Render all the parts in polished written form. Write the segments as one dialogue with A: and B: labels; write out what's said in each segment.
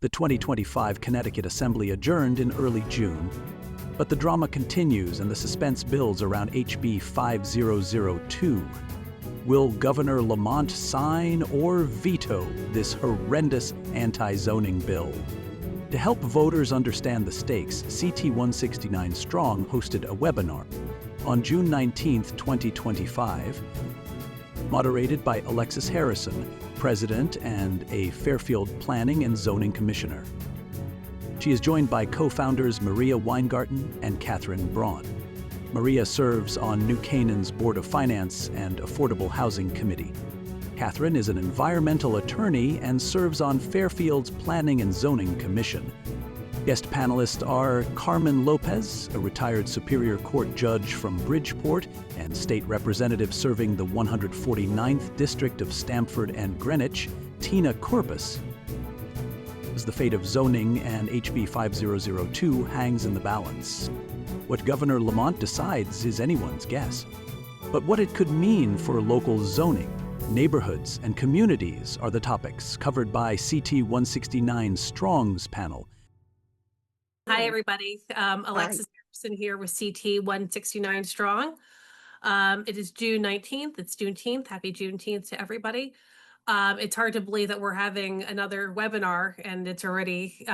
A: The 2025 Connecticut Assembly adjourned in early June, but the drama continues and the suspense builds around HB 5002. Will Governor Lamont sign or veto this horrendous anti-zoning bill? To help voters understand the stakes, CT 169 Strong hosted a webinar on June 19, 2025, moderated by Alexis Harrison, President and a Fairfield Planning and Zoning Commissioner. She is joined by co-founders Maria Weingarten and Catherine Braun. Maria serves on New Canaan's Board of Finance and Affordable Housing Committee. Catherine is an environmental attorney and serves on Fairfield's Planning and Zoning Commission. Guest panelists are Carmen Lopez, a retired Superior Court judge from Bridgeport and state representative serving the 149th District of Stamford and Greenwich, Tina Korpis. As the fate of zoning and HB 5002 hangs in the balance. What Governor Lamont decides is anyone's guess. But what it could mean for local zoning, neighborhoods, and communities are the topics covered by CT 169 Strong's panel.
B: Hi, everybody. Alexis Harrison here with CT 169 Strong. It is June 19th. It's Juneteenth. Happy Juneteenth to everybody. It's hard to believe that we're having another webinar and it's already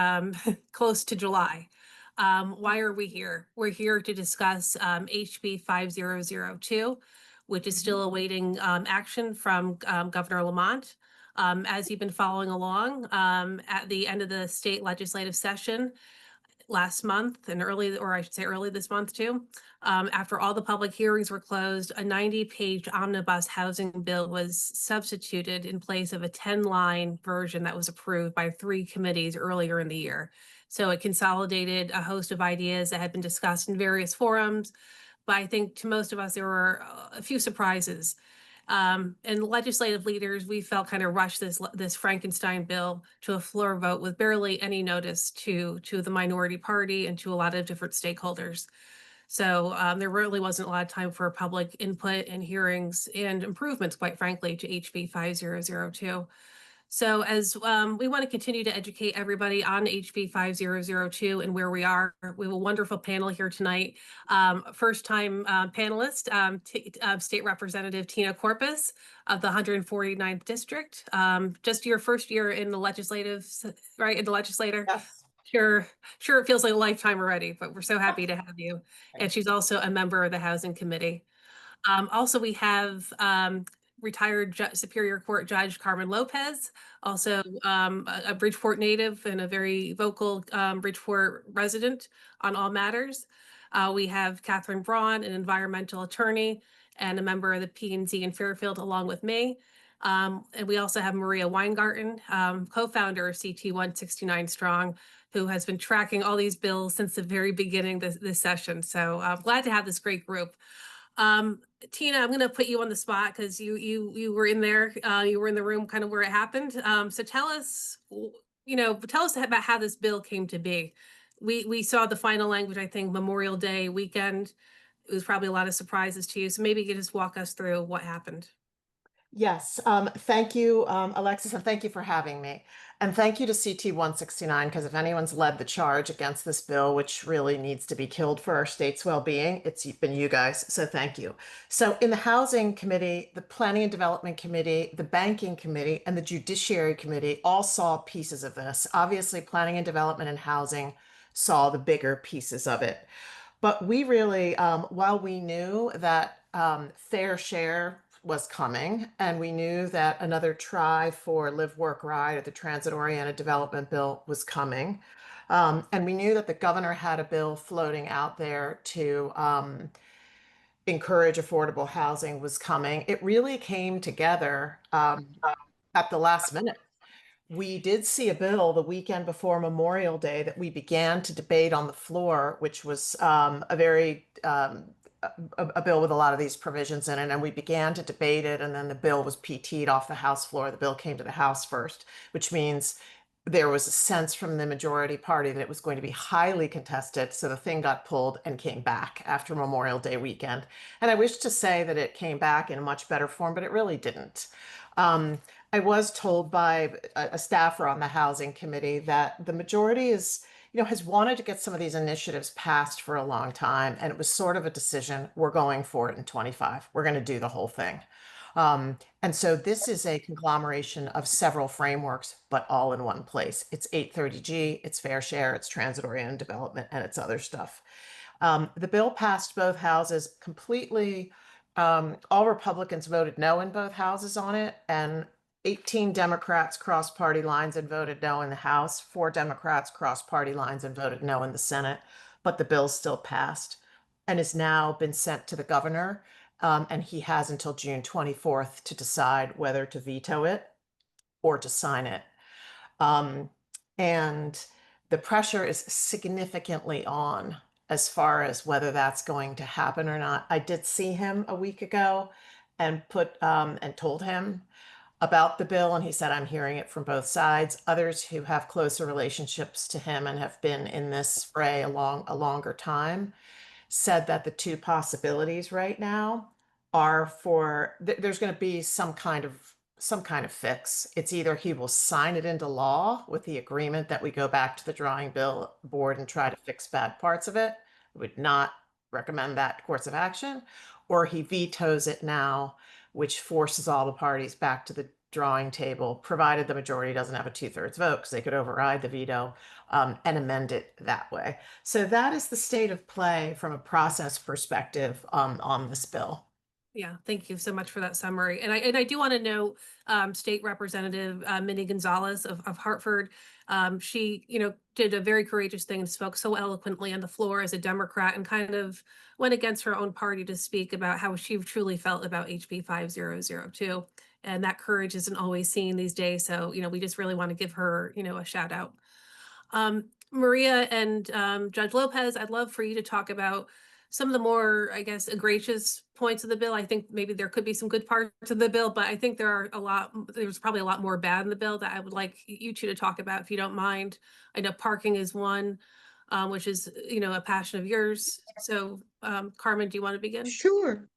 B: close to July. Why are we here? We're here to discuss HB 5002, which is still awaiting action from Governor Lamont. As you've been following along, at the end of the state legislative session, last month and early this month too, after all the public hearings were closed, a 90-page omnibus housing bill was substituted in place of a 10-line version that was approved by 3 committees earlier in the year. So it consolidated a host of ideas that had been discussed in various forums, but I think to most of us there were a few surprises. And legislative leaders, we felt kind of rushed this Frankenstein bill to a floor vote with barely any notice to the minority party and to a lot of different stakeholders. So there really wasn't a lot of time for public input and hearings and improvements, quite frankly, to HB 5002. So as we want to continue to educate everybody on HB 5002 and where we are, we have a wonderful panel here tonight. First time panelist, State Representative Tina Korpis of the 149th District. Just your first year in the legislative, right, in the legislature?
C: Yes.
B: Sure it feels like a lifetime already, but we're so happy to have you. And she's also a member of the Housing Committee. Also, we have retired Superior Court Judge Carmen Lopez, also a Bridgeport native and a very vocal Bridgeport resident on all matters. We have Catherine Braun, an environmental attorney and a member of the P&Z in Fairfield, along with me. And we also have Maria Weingarten, co-founder of CT 169 Strong, who has been tracking all these bills since the very beginning this session. So I'm glad to have this great group. Tina, I'm going to put you on the spot because you were in there, you were in the room kind of where it happened. So tell us about how this bill came to be. We saw the final language, I think, Memorial Day weekend. It was probably a lot of surprises to you. So maybe you could just walk us through what happened.
C: Yes. Thank you, Alexis, and thank you for having me. And thank you to CT 169, because if anyone's led the charge against this bill, which really needs to be killed for our state's well-being, it's been you guys. So thank you. So in the Housing Committee, the Planning and Development Committee, the Banking Committee, and the Judiciary Committee all saw pieces of this. Obviously, Planning and Development and Housing saw the bigger pieces of it. But we really, while we knew that fair share was coming, and we knew that another try for Live, Work, Ride, or the Transit-Oriented Development Bill was coming. And we knew that the governor had a bill floating out there to encourage affordable housing was coming. It really came together at the last minute. We did see a bill the weekend before Memorial Day that we began to debate on the floor, which was a very a bill with a lot of these provisions in it, and we began to debate it, and then the bill was PT'd off the House floor. The bill came to the House first, which means there was a sense from the majority party that it was going to be highly contested, so the thing got pulled and came back after Memorial Day weekend. And I wish to say that it came back in a much better form, but it really didn't. I was told by a staffer on the housing committee that the majority has wanted to get some of these initiatives passed for a long time. And it was sort of a decision, we're going for it in 25. We're going to do the whole thing. And so this is a conglomeration of several frameworks, but all in one place. It's 830G, it's fair share, it's transit-oriented development, and it's other stuff. The bill passed both houses completely. All Republicans voted no in both houses on it, and 18 Democrats crossed party lines and voted no in the House. 4 Democrats crossed party lines and voted no in the Senate, but the bill still passed and has now been sent to the governor. And he has until June 24th to decide whether to veto it or to sign it. And the pressure is significantly on as far as whether that's going to happen or not. I did see him a week ago and told him about the bill, and he said, I'm hearing it from both sides. Others who have closer relationships to him and have been in this fray a longer time said that the two possibilities right now are there's going to be some kind of fix. It's either he will sign it into law with the agreement that we go back to the drawing board and try to fix bad parts of it. I would not recommend that course of action, or he vetoes it now, which forces all the parties back to the drawing table, provided the majority doesn't have a 2/3 vote, because they could override the veto and amend it that way. So that is the state of play from a process perspective on this bill.
B: Yeah, thank you so much for that summary. And I do want to know State Representative Minnie Gonzalez of Hartford. She, did a very courageous thing and spoke so eloquently on the floor as a Democrat and kind of went against her own party to speak about how she truly felt about HB 5002. And that courage isn't always seen these days. So, we just really want to give her, a shout out. Maria and Judge Lopez, I'd love for you to talk about some of the more, I guess, egregious points of the bill. I think maybe there could be some good parts of the bill, but I think there's probably a lot more bad in the bill that I would like you two to talk about, if you don't mind. I know parking is one, which is, a passion of yours. So, Carmen, do you want to begin?
D: Sure.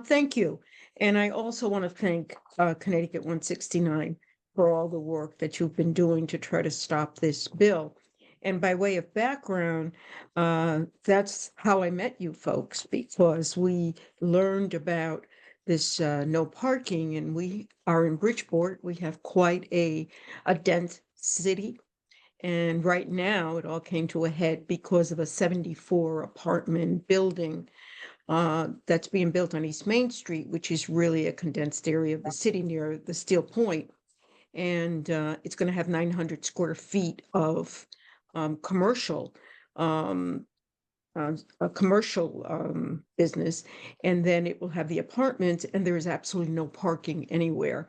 D: Thank you. And I also want to thank Connecticut 169 for all the work that you've been doing to try to stop this bill. And by way of background, that's how I met you folks, because we learned about this no parking, and we are in Bridgeport. We have quite a dense city. And right now it all came to a head because of a 74 apartment building that's being built on East Main Street, which is really a condensed area of the city near the Steel Point. And it's going to have 900 square feet of commercial business, and then it will have the apartments, and there is absolutely no parking anywhere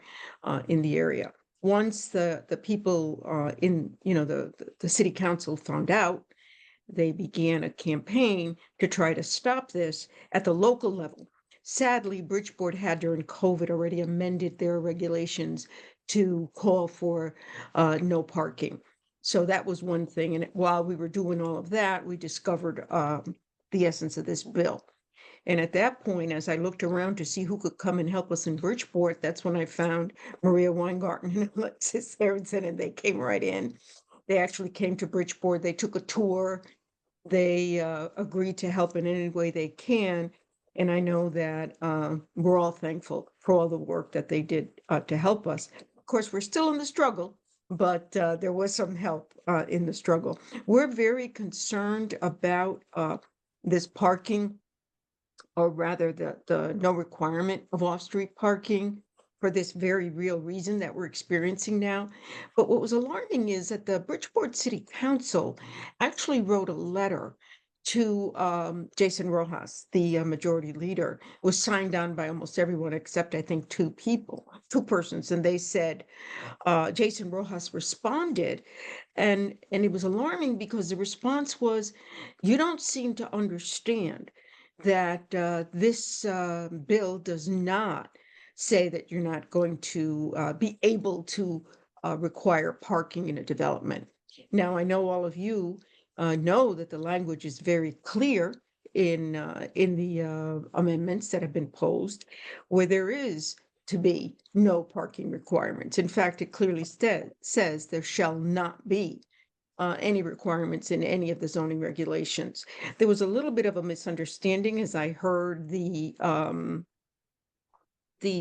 D: in the area. Once the people in the city council found out, they began a campaign to try to stop this at the local level. Sadly, Bridgeport had during COVID already amended their regulations to call for no parking. So that was one thing. And while we were doing all of that, we discovered the essence of this bill. And at that point, as I looked around to see who could come and help us in Bridgeport, that's when I found Maria Weingarten and Alexis Aronson, and they came right in. They actually came to Bridgeport. They took a tour. They agreed to help in any way they can. And I know that we're all thankful for all the work that they did to help us. Of course, we're still in the struggle, but there was some help in the struggle. We're very concerned about this parking, or rather the no requirement of off-street parking, for this very real reason that we're experiencing now. But what was alarming is that the Bridgeport City Council actually wrote a letter to Jason Rojas, the majority leader. Was signed on by almost everyone except I think two persons, and they said Jason Rojas responded, and it was alarming because the response was, you don't seem to understand that this bill does not say that you're not going to be able to require parking in a development. Now, I know all of you know that the language is very clear in the amendments that have been posed, where there is to be no parking requirements. In fact, it clearly says there shall not be any requirements in any of the zoning regulations. There was a little bit of a misunderstanding as I heard the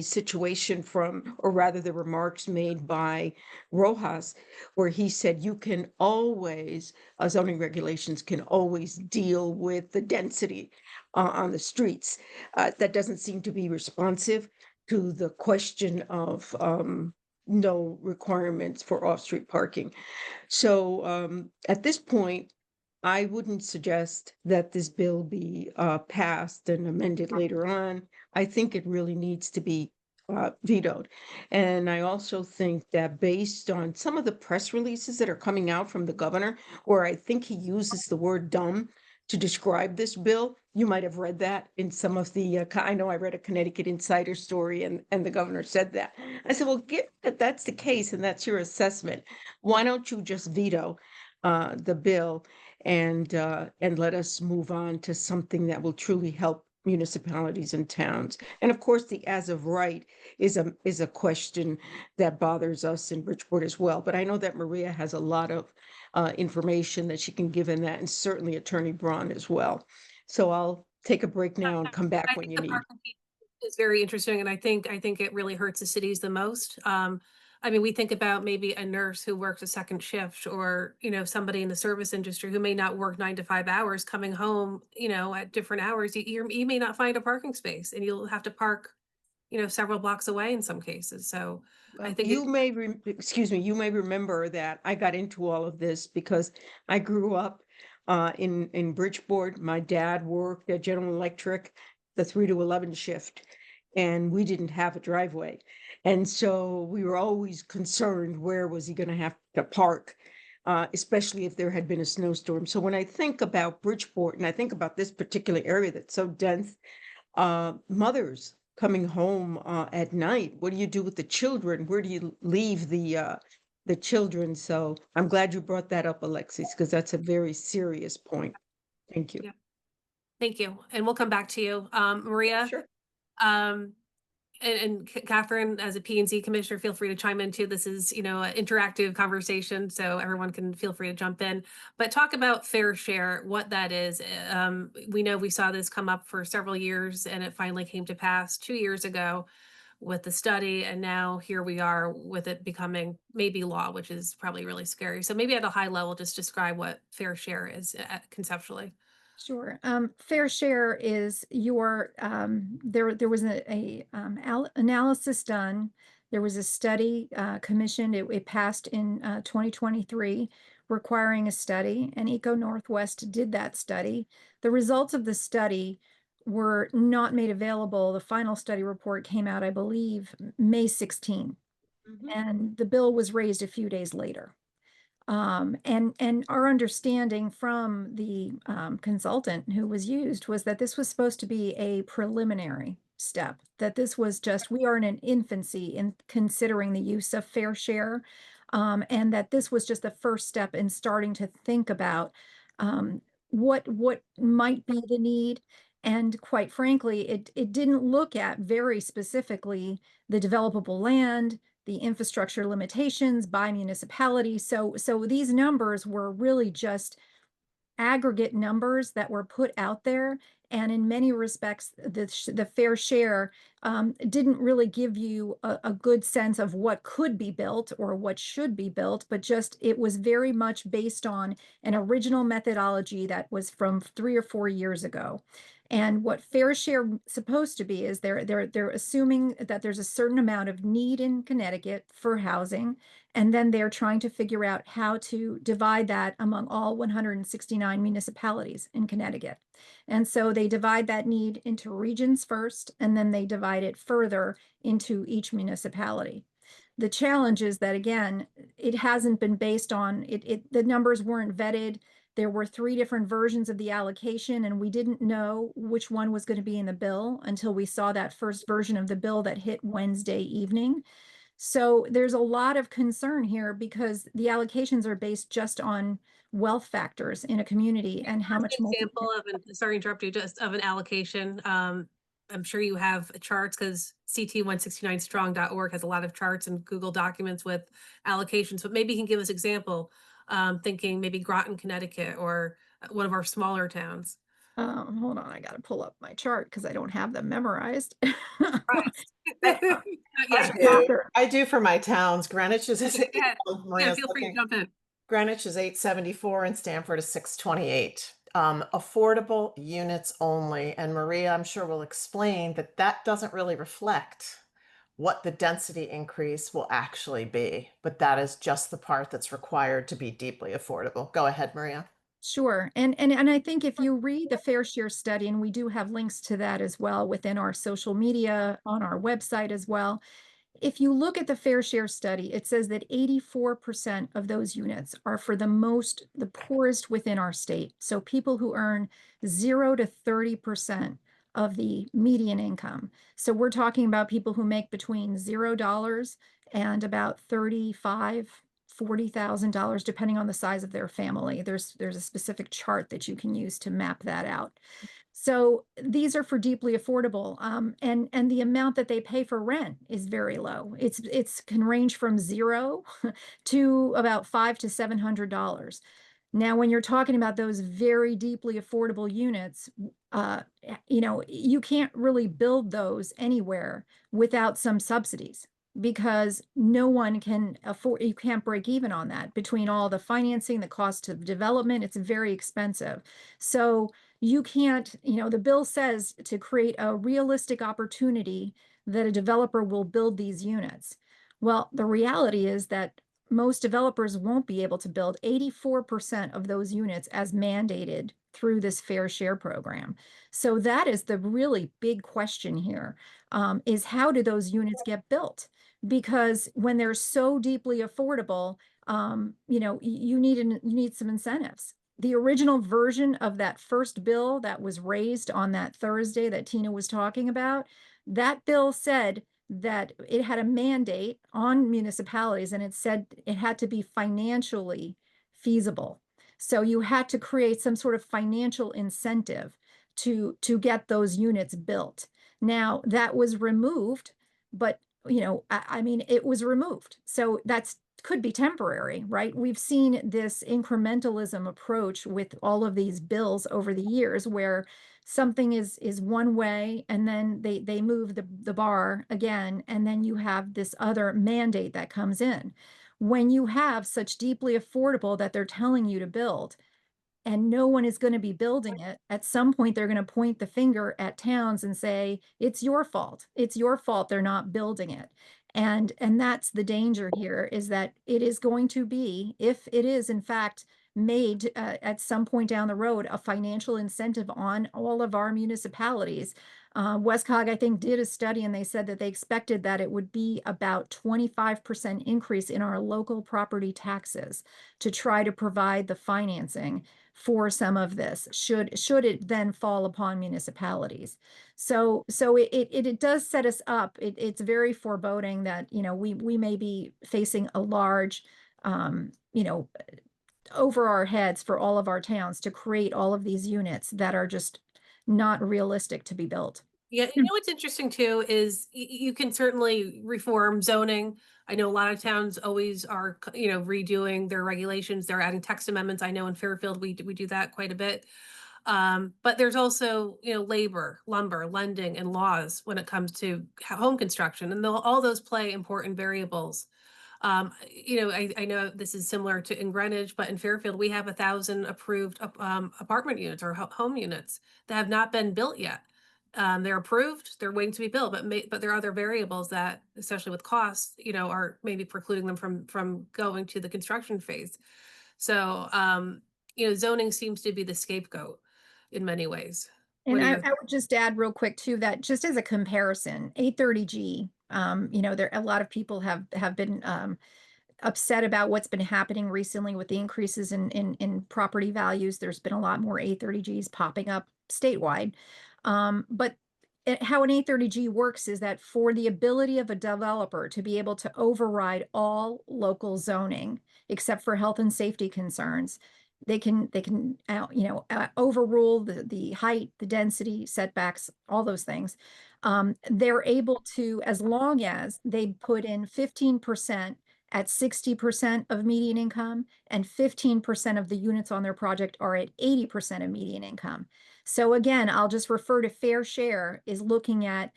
D: situation from, or rather the remarks made by Rojas, where he said you can always, zoning regulations can always deal with the density on the streets. That doesn't seem to be responsive to the question of no requirements for off-street parking. So at this point, I wouldn't suggest that this bill be passed and amended later on. I think it really needs to be vetoed. And I also think that based on some of the press releases that are coming out from the governor, where I think he uses the word dumb to describe this bill, you might have read that in some of the, I know I read a Connecticut Insider story and the governor said that. I said, well, if that's the case and that's your assessment, why don't you just veto the bill and let us move on to something that will truly help municipalities and towns. And of course, the as of right is a question that bothers us in Bridgeport as well. But I know that Maria has a lot of information that she can give in that, and certainly Attorney Braun as well. So I'll take a break now and come back
B: I
D: when
B: think
D: you
B: the
D: need.
B: parking piece is very interesting, and I think it really hurts the cities the most. I mean, we think about maybe a nurse who works a second shift, or somebody in the service industry who may not work 9 to 5 hours, coming home, at different hours. You may not find a parking space, and you'll have to park, several blocks away in some cases. So I think
D: You may, excuse me, you may remember that I got into all of this because I grew up in Bridgeport. My dad worked at General Electric, the 3 to 11 shift, and we didn't have a driveway. And so we were always concerned, where was he going to have to park, especially if there had been a snowstorm. So when I think about Bridgeport and I think about this particular area that's so dense, mothers coming home at night, what do you do with the children? Where do you leave the children? So I'm glad you brought that up, Alexis, because that's a very serious point. Thank you.
B: Yeah. Thank you. And we'll come back to you. Maria,
D: Sure.
B: And Catherine, as a P&Z commissioner, feel free to chime in too. This is, an interactive conversation, so everyone can feel free to jump in. But talk about fair share, what that is. We know we saw this come up for several years, and it finally came to pass 2 years ago with the study, and now here we are with it becoming maybe law, which is probably really scary. So maybe at a high level, just describe what fair share is conceptually.
E: Sure. Fair share is your, there was a analysis done. There was a study commissioned. It passed in 2023, requiring a study, and Eco Northwest did that study. The results of the study were not made available. The final study report came out, I believe, May 16, and the bill was raised a few days later. And our understanding from the consultant who was used was that this was supposed to be a preliminary step, that this was just, we are in an infancy in considering the use of fair share, and that this was just the first step in starting to think about what might be the need. And quite frankly, it didn't look at very specifically the developable land, the infrastructure limitations by municipality. So these numbers were really just aggregate numbers that were put out there. And in many respects, the fair share didn't really give you a good sense of what could be built or what should be built, but just it was very much based on an original methodology that was from 3 or 4 years ago. And what fair share supposed to be is they're assuming that there's a certain amount of need in Connecticut for housing, and then they're trying to figure out how to divide that among all 169 municipalities in Connecticut. And so they divide that need into regions first, and then they divide it further into each municipality. The challenge is that, again, it hasn't been based on the numbers weren't vetted. There were 3 different versions of the allocation, and we didn't know which one was going to be in the bill until we saw that first version of the bill that hit Wednesday evening. So there's a lot of concern here because the allocations are based just on wealth factors in a community and how much
B: Example of sorry to interrupt you, just of an allocation I'm sure you have charts because CT169strong.org has a lot of charts and Google documents with allocations, but maybe you can give us example, thinking maybe Groton, Connecticut, or one of our smaller towns.
E: Hold on, I gotta pull up my chart because I don't have them memorized.
B: Surprised.
C: I-
B: Not
C: I
B: yet.
C: do, I do for my towns. Greenwich is,
B: Yeah,
C: Maria's
B: feel free to
C: looking.
B: jump in.
C: Greenwich is 874 and Stamford is 628. Affordable units only. And Maria, I'm sure will explain that that doesn't really reflect what the density increase will actually be, but that is just the part that's required to be deeply affordable. Go ahead, Maria.
E: Sure. And I think if you read the Fair Share study, and we do have links to that as well within our social media, on our website as well. If you look at the Fair Share study, it says that 84% of those units are for the poorest within our state. So people who earn 0 to 30% of the median income. So we're talking about people who make between $0 and about $40,000, depending on the size of their family. There's a specific chart that you can use to map that out. So these are for deeply affordable, and the amount that they pay for rent is very low. It's can range from 0 to about $500 to $700. Now, when you're talking about those very deeply affordable units, you can't really build those anywhere without some subsidies, because no one can afford, you can't break even on that between all the financing, the cost of development, it's very expensive. So you can't, the bill says to create a realistic opportunity that a developer will build these units. Well, the reality is that most developers won't be able to build 84% of those units as mandated through this Fair Share program. So that is the really big question here, is how do those units get built? Because when they're so deeply affordable, you need some incentives. The original version of that first bill that was raised on that Thursday that Tina was talking about, that bill said that it had a mandate on municipalities, and it said it had to be financially feasible. So you had to create some sort of financial incentive to get those units built. Now that was removed, but I mean, it was removed. So that's could be temporary, right? We've seen this incrementalism approach with all of these bills over the years, where something is one way, and then they move the bar again, and then you have this other mandate that comes in. When you have such deeply affordable that they're telling you to build, and no one is going to be building it, at some point they're going to point the finger at towns and say, it's your fault. It's your fault they're not building it. And that's the danger here, is that it is going to be, if it is in fact made at some point down the road, a financial incentive on all of our municipalities. Westcog, I think, did a study, and they said that they expected that it would be about 25% increase in our local property taxes to try to provide the financing for some of this, should it then fall upon municipalities. So it does set us up. It's very foreboding that, we may be facing a large, over our heads for all of our towns to create all of these units that are just not realistic to be built.
B: Yeah, what's interesting too is you can certainly reform zoning. I know a lot of towns always are, redoing their regulations. They're adding text amendments. I know in Fairfield, we do that quite a bit. But there's also, labor, lumber, lending, and laws when it comes to home construction, and all those play important variables. I know this is similar to in Greenwich, but in Fairfield, we have 1,000 approved apartment units or home units that have not been built yet. They're approved, they're waiting to be built, but there are other variables that, especially with costs, are maybe precluding them from going to the construction phase. So, zoning seems to be the scapegoat in many ways.
E: And
B: What are
E: I
B: your
E: would just add real quick too, that just as a comparison, 830G, there a lot of people have been upset about what's been happening recently with the increases in property values. There's been a lot more 830Gs popping up statewide. But how an 830G works is that for the ability of a developer to be able to override all local zoning, except for health and safety concerns, they can overrule the height, the density, setbacks, all those things. They're able to, as long as they put in 15% at 60% of median income and 15% of the units on their project are at 80% of median income. So again, I'll just refer to fair share is looking at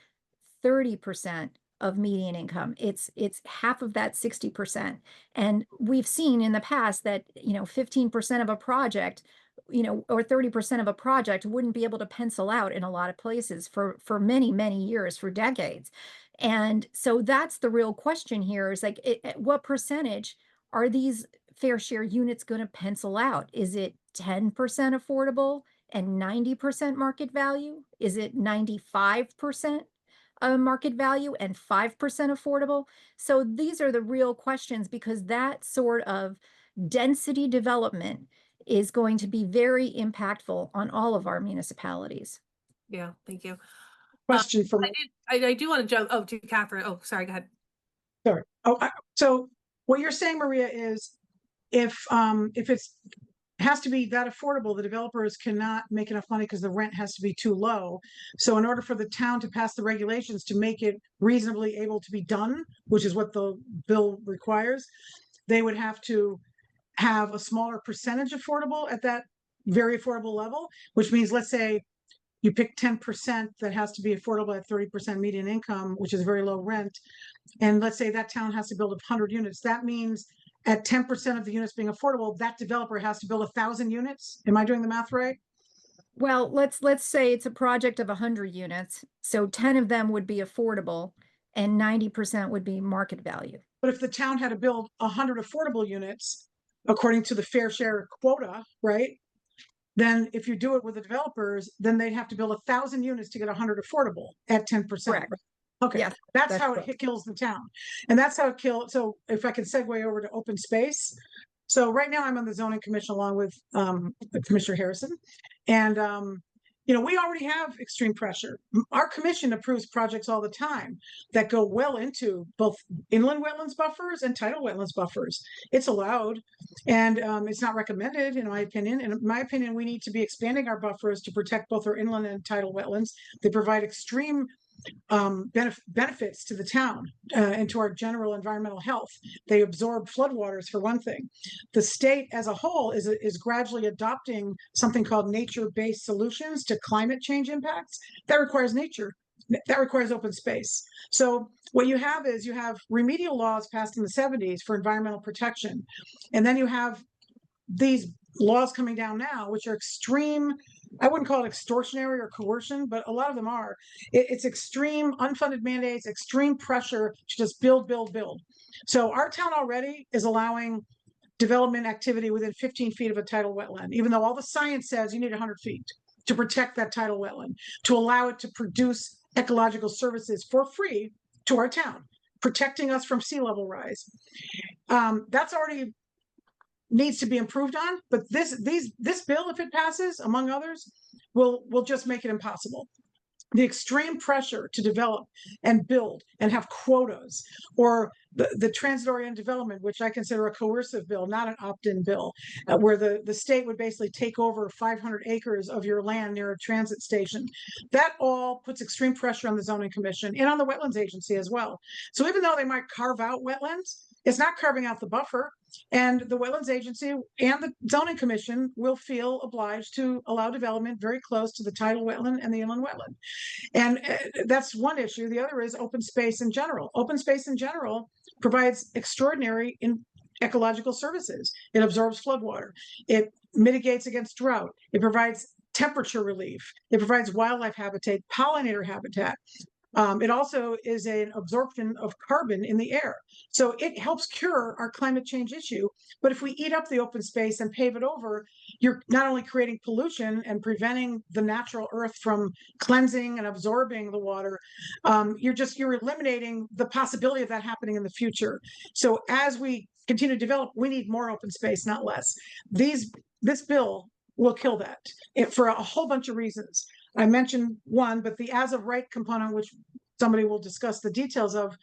E: 30% of median income. It's half of that 60%. And we've seen in the past that, 15% of a project, or 30% of a project wouldn't be able to pencil out in a lot of places for many, many years, for decades. And so that's the real question here is like, what percentage are these fair share units going to pencil out? Is it 10% affordable and 90% market value? Is it 95% market value and 5% affordable? So these are the real questions, because that sort of density development is going to be very impactful on all of our municipalities.
B: Yeah, thank you.
F: Question from,
B: I do want to jump to Catherine. Oh, sorry, go ahead.
F: sorry. So what you're saying, Maria, is if it's has to be that affordable, the developers cannot make enough money because the rent has to be too low. So in order for the town to pass the regulations to make it reasonably able to be done, which is what the bill requires, they would have to have a smaller percentage affordable at that very affordable level, which means, let's say you pick 10% that has to be affordable at 30% median income, which is very low rent. And let's say that town has to build 100 units. That means at 10% of the units being affordable, that developer has to build 1,000 units. Am I doing the math right?
E: Well, let's say it's a project of 100 units. So 10 of them would be affordable and 90% would be market value.
F: But if the town had to build 100 affordable units, according to the fair share quota, right? Then if you do it with the developers, then they'd have to build 1,000 units to get 100 affordable at 10%.
E: Correct.
F: Okay,
E: Yeah,
F: that's
E: that's
F: how
E: correct.
F: it kills the town. And that's how it kills. So if I can segue over to open space. So right now I'm on the zoning commission along with Commissioner Harrison. And we already have extreme pressure. Our commission approves projects all the time that go well into both inland wetlands buffers and tidal wetlands buffers. It's allowed, and it's not recommended, in my opinion. And in my opinion, we need to be expanding our buffers to protect both our inland and tidal wetlands. They provide extreme benefits to the town and to our general environmental health. They absorb floodwaters, for one thing. The state as a whole is gradually adopting something called nature-based solutions to climate change impacts. That requires nature. That requires open space. So what you have is you have remedial laws passed in the 70s for environmental protection. And then you have these laws coming down now, which are extreme. I wouldn't call it extortionary or coercion, but a lot of them are. It's extreme unfunded mandates, extreme pressure to just build. So our town already is allowing development activity within 15 feet of a tidal wetland, even though all the science says you need 100 feet to protect that tidal wetland, to allow it to produce ecological services for free to our town, protecting us from sea level rise. That's already needs to be improved on, but this bill, if it passes, among others, will just make it impossible. The extreme pressure to develop and build and have quotas, or the transit-oriented development, which I consider a coercive bill, not an opt-in bill, where the state would basically take over 500 acres of your land near a transit station. That all puts extreme pressure on the zoning commission and on the wetlands agency as well. So even though they might carve out wetlands, it's not carving out the buffer, and the wetlands agency and the zoning commission will feel obliged to allow development very close to the tidal wetland and the inland wetland. And that's one issue. The other is open space in general. Open space in general provides extraordinary ecological services. It absorbs floodwater. It mitigates against drought. It provides temperature relief. It provides wildlife habitat, pollinator habitat. It also is an absorption of carbon in the air. So it helps cure our climate change issue. But if we eat up the open space and pave it over, you're not only creating pollution and preventing the natural earth from cleansing and absorbing the water, you're eliminating the possibility of that happening in the future. So as we continue to develop, we need more open space, not less. This bill will kill that for a whole bunch of reasons. I mentioned one, but the as of right component, which somebody will discuss the details of,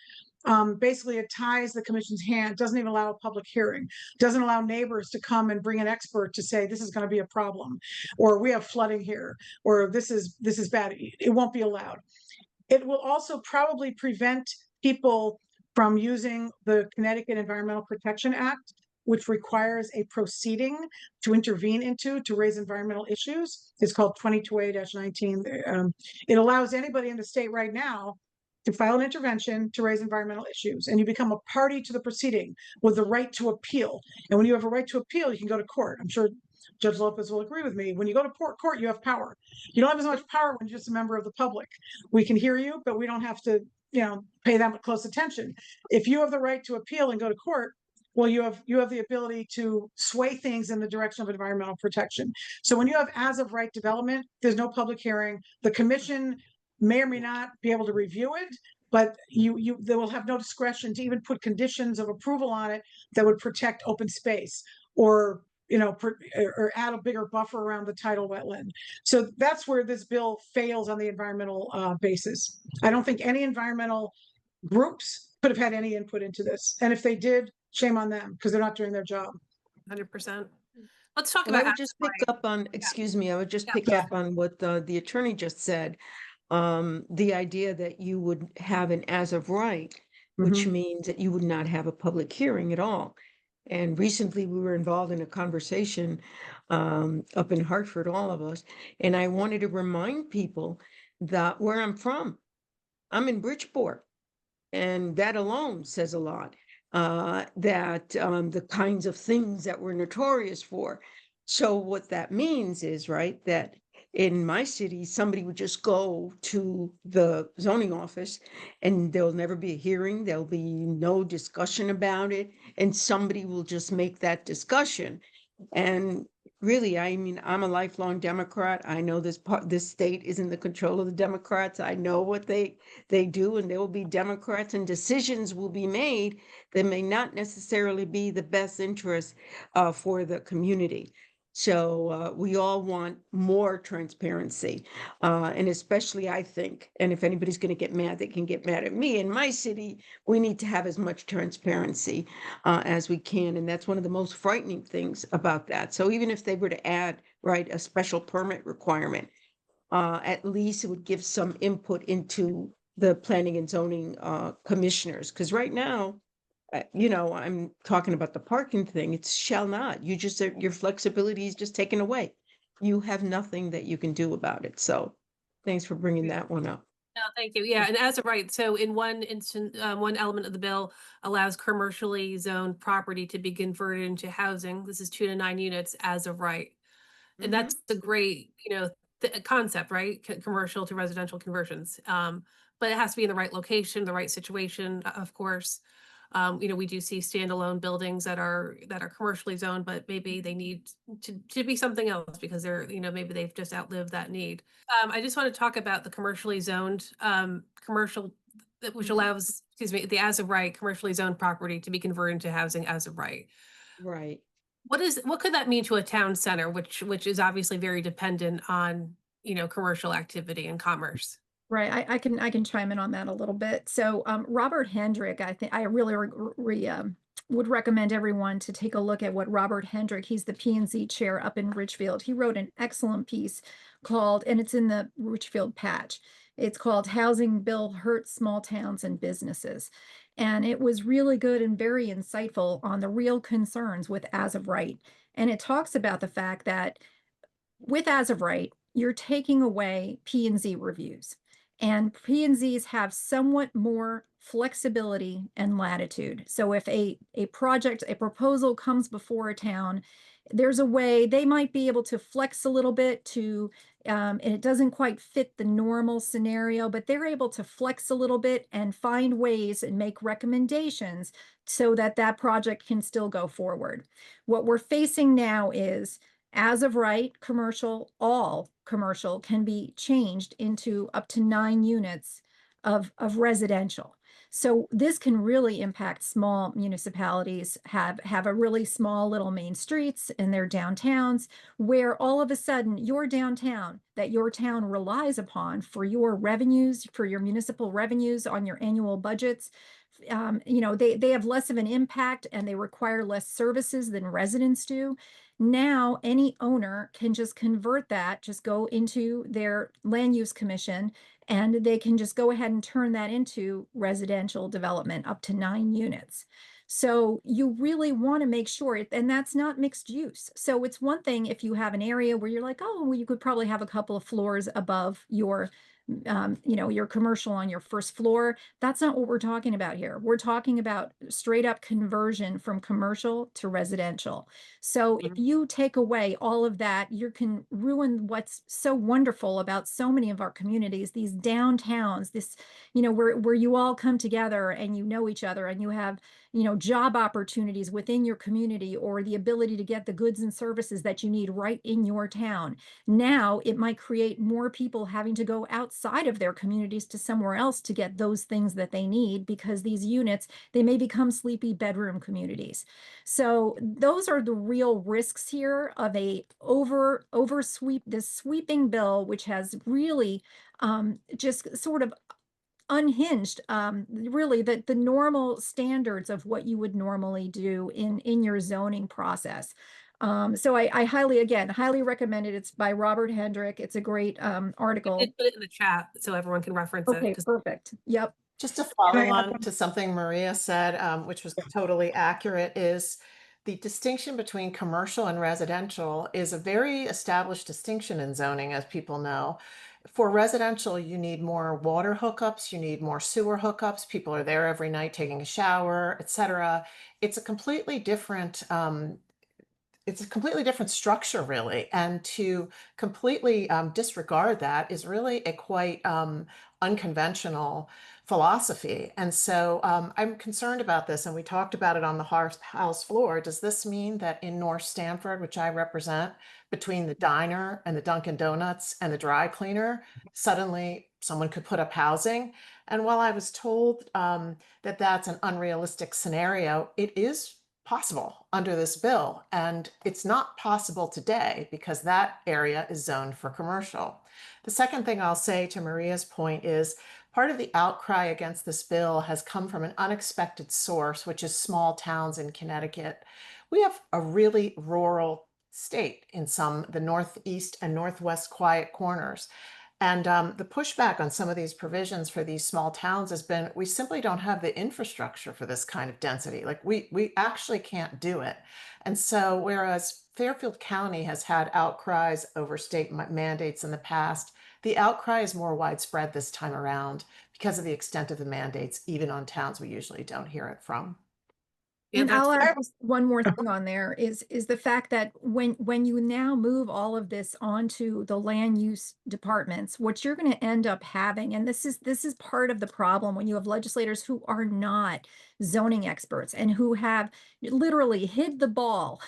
F: basically it ties the commission's hand, doesn't even allow a public hearing, doesn't allow neighbors to come and bring an expert to say, this is going to be a problem, or we have flooding here, or this is bad. It won't be allowed. It will also probably prevent people from using the Connecticut Environmental Protection Act, which requires a proceeding to intervene into to raise environmental issues. It's called 22A-19. It allows anybody in the state right now to file an intervention to raise environmental issues, and you become a party to the proceeding with the right to appeal. And when you have a right to appeal, you can go to court. I'm sure Judge Lopez will agree with me. When you go to court, you have power. You don't have as much power when you're just a member of the public. We can hear you, but we don't have to, pay that close attention. If you have the right to appeal and go to court, well, you have the ability to sway things in the direction of environmental protection. So when you have as of right development, there's no public hearing. The commission may or may not be able to review it, but they will have no discretion to even put conditions of approval on it that would protect open space or or add a bigger buffer around the tidal wetland. So that's where this bill fails on the environmental basis. I don't think any environmental groups could have had any input into this. And if they did, shame on them because they're not doing their job.
B: 100%. Let's talk
D: And I
B: about
D: would just pick up on, excuse me, I would just pick
F: Yeah.
D: up on what the attorney just said. The idea that you would have an as of right, which means that you would not have a public hearing at all. And recently we were involved in a conversation up in Hartford, all of us, and I wanted to remind people that where I'm from, I'm in Bridgeport, and that alone says a lot. That the kinds of things that we're notorious for. So what that means is, right, that in my city, somebody would just go to the zoning office and there'll never be a hearing. There'll be no discussion about it. And somebody will just make that discussion. And really, I mean, I'm a lifelong Democrat. I know this state is in the control of the Democrats. I know what they do, and there will be Democrats, and decisions will be made that may not necessarily be the best interest for the community. So we all want more transparency, and especially I think, and if anybody's going to get mad, they can get mad at me. In my city, we need to have as much transparency as we can, and that's one of the most frightening things about that. So even if they were to add, right, a special permit requirement, at least it would give some input into the planning and zoning commissioners, because right now, I'm talking about the parking thing. It shall not. Your flexibility is just taken away. You have nothing that you can do about it. So thanks for bringing that one up.
B: No, thank you. Yeah, and as of right, so in one instance, one element of the bill allows commercially zoned property to be converted into housing. This is 2 to 9 units as of right. And that's a great, concept, right? Commercial to residential conversions. But it has to be in the right location, the right situation, of course. We do see standalone buildings that are commercially zoned, but maybe they need to be something else because they're, maybe they've just outlived that need. I just want to talk about the commercially zoned commercial, which allows, the as of right commercially zoned property to be converted into housing as of right.
D: Right.
B: What could that mean to a town center, which is obviously very dependent on, commercial activity and commerce?
E: Right, I can chime in on that a little bit. So Robert Hendrick, I think I really would recommend everyone to take a look at what Robert Hendrick, he's the P&Z chair up in Richfield. He wrote an excellent piece called, and it's in the Richfield Patch. It's called Housing Bill Hurts Small Towns and Businesses. And it was really good and very insightful on the real concerns with as of right. And it talks about the fact that with as of right, you're taking away P&Z reviews. And P&Zs have somewhat more flexibility and latitude. So if a proposal comes before a town, there's a way they might be able to flex a little bit to, and it doesn't quite fit the normal scenario, but they're able to flex a little bit and find ways and make recommendations so that that project can still go forward. What we're facing now is as of right, all commercial can be changed into up to 9 units of residential. So this can really impact small municipalities, have a really small little main streets in their downtowns, where all of a sudden your downtown that your town relies upon for your revenues, for your municipal revenues on your annual budgets, you know, they have less of an impact and they require less services than residents do. Now, any owner can just convert that, just go into their land use commission, and they can just go ahead and turn that into residential development up to 9 units. So you really want to make sure, and that's not mixed use. So it's one thing if you have an area where you're like, oh, well, you could probably have a couple of floors above your you know, your commercial on your first floor. That's not what we're talking about here. We're talking about straight up conversion from commercial to residential. So if you take away all of that, you can ruin what's so wonderful about so many of our communities, these downtowns, this, you know, where you all come together and you know each other and you have, you know, job opportunities within your community or the ability to get the goods and services that you need right in your town. Now it might create more people having to go outside of their communities to somewhere else to get those things that they need, because these units, they may become sleepy bedroom communities. So those are the real risks here of a this sweeping bill, which has really just sort of unhinged really the normal standards of what you would normally do in your zoning process. So I highly recommend it. It's by Robert Hendrick. It's a great article.
B: I did put it in the chat so everyone can reference it.
E: Okay,
B: 'Cause
E: perfect. Yep.
C: Just to follow
F: I add
C: on to something Maria said, which was totally accurate, is the distinction between commercial and residential is a very established distinction in zoning, as people know. For residential, you need more water hookups, you need more sewer hookups. People are there every night taking a shower, etc. It's a completely different structure, really. And to completely disregard that is really a quite unconventional philosophy. And so I'm concerned about this, and we talked about it on the House floor. Does this mean that in North Stamford, which I represent, between the diner and the Dunkin' Donuts and the dry cleaner, suddenly someone could put up housing? And while I was told that that's an unrealistic scenario, it is possible under this bill. And it's not possible today because that area is zoned for commercial. The second thing I'll say to Maria's point is part of the outcry against this bill has come from an unexpected source, which is small towns in Connecticut. We have a really rural state in the northeast and northwest quiet corners. And the pushback on some of these provisions for these small towns has been, we simply don't have the infrastructure for this kind of density. Like we actually can't do it. And so whereas Fairfield County has had outcries over state mandates in the past, the outcry is more widespread this time around because of the extent of the mandates, even on towns we usually don't hear it from.
B: Yeah,
E: And I'll
B: that's-
E: add just one more thing on there is the fact that when you now move all of this onto the land use departments, what you're going to end up having, and this is part of the problem when you have legislators who are not zoning experts and who have literally hid the ball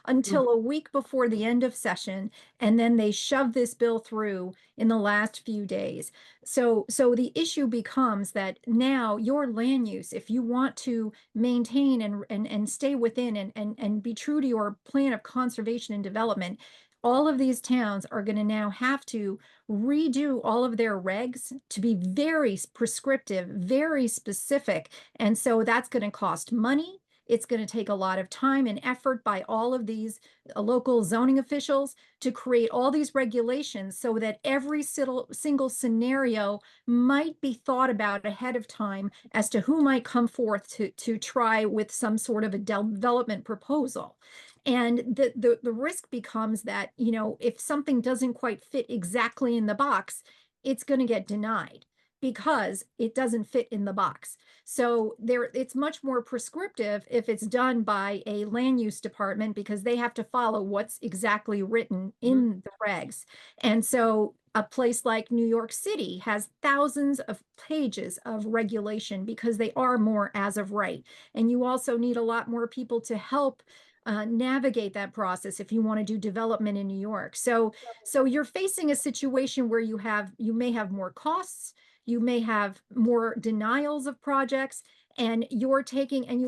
E: until a week before the end of session, and then they shove this bill through in the last few days. So the issue becomes that now your land use, if you want to maintain and stay within and be true to your plan of conservation and development, all of these towns are going to now have to redo all of their regs to be very prescriptive, very specific. And so that's going to cost money. It's going to take a lot of time and effort by all of these local zoning officials to create all these regulations so that every single scenario might be thought about ahead of time as to who might come forth to try with some sort of a development proposal. And the risk becomes that, you know, if something doesn't quite fit exactly in the box, it's going to get denied because it doesn't fit in the box. So it's much more prescriptive if it's done by a land use department because they have to follow what's exactly written in the regs. And so a place like New York City has thousands of pages of regulation because they are more as of right. And you also need a lot more people to help navigate that process if you want to do development in New York. So you're facing a situation where you may have more costs, you may have more denials of projects, and you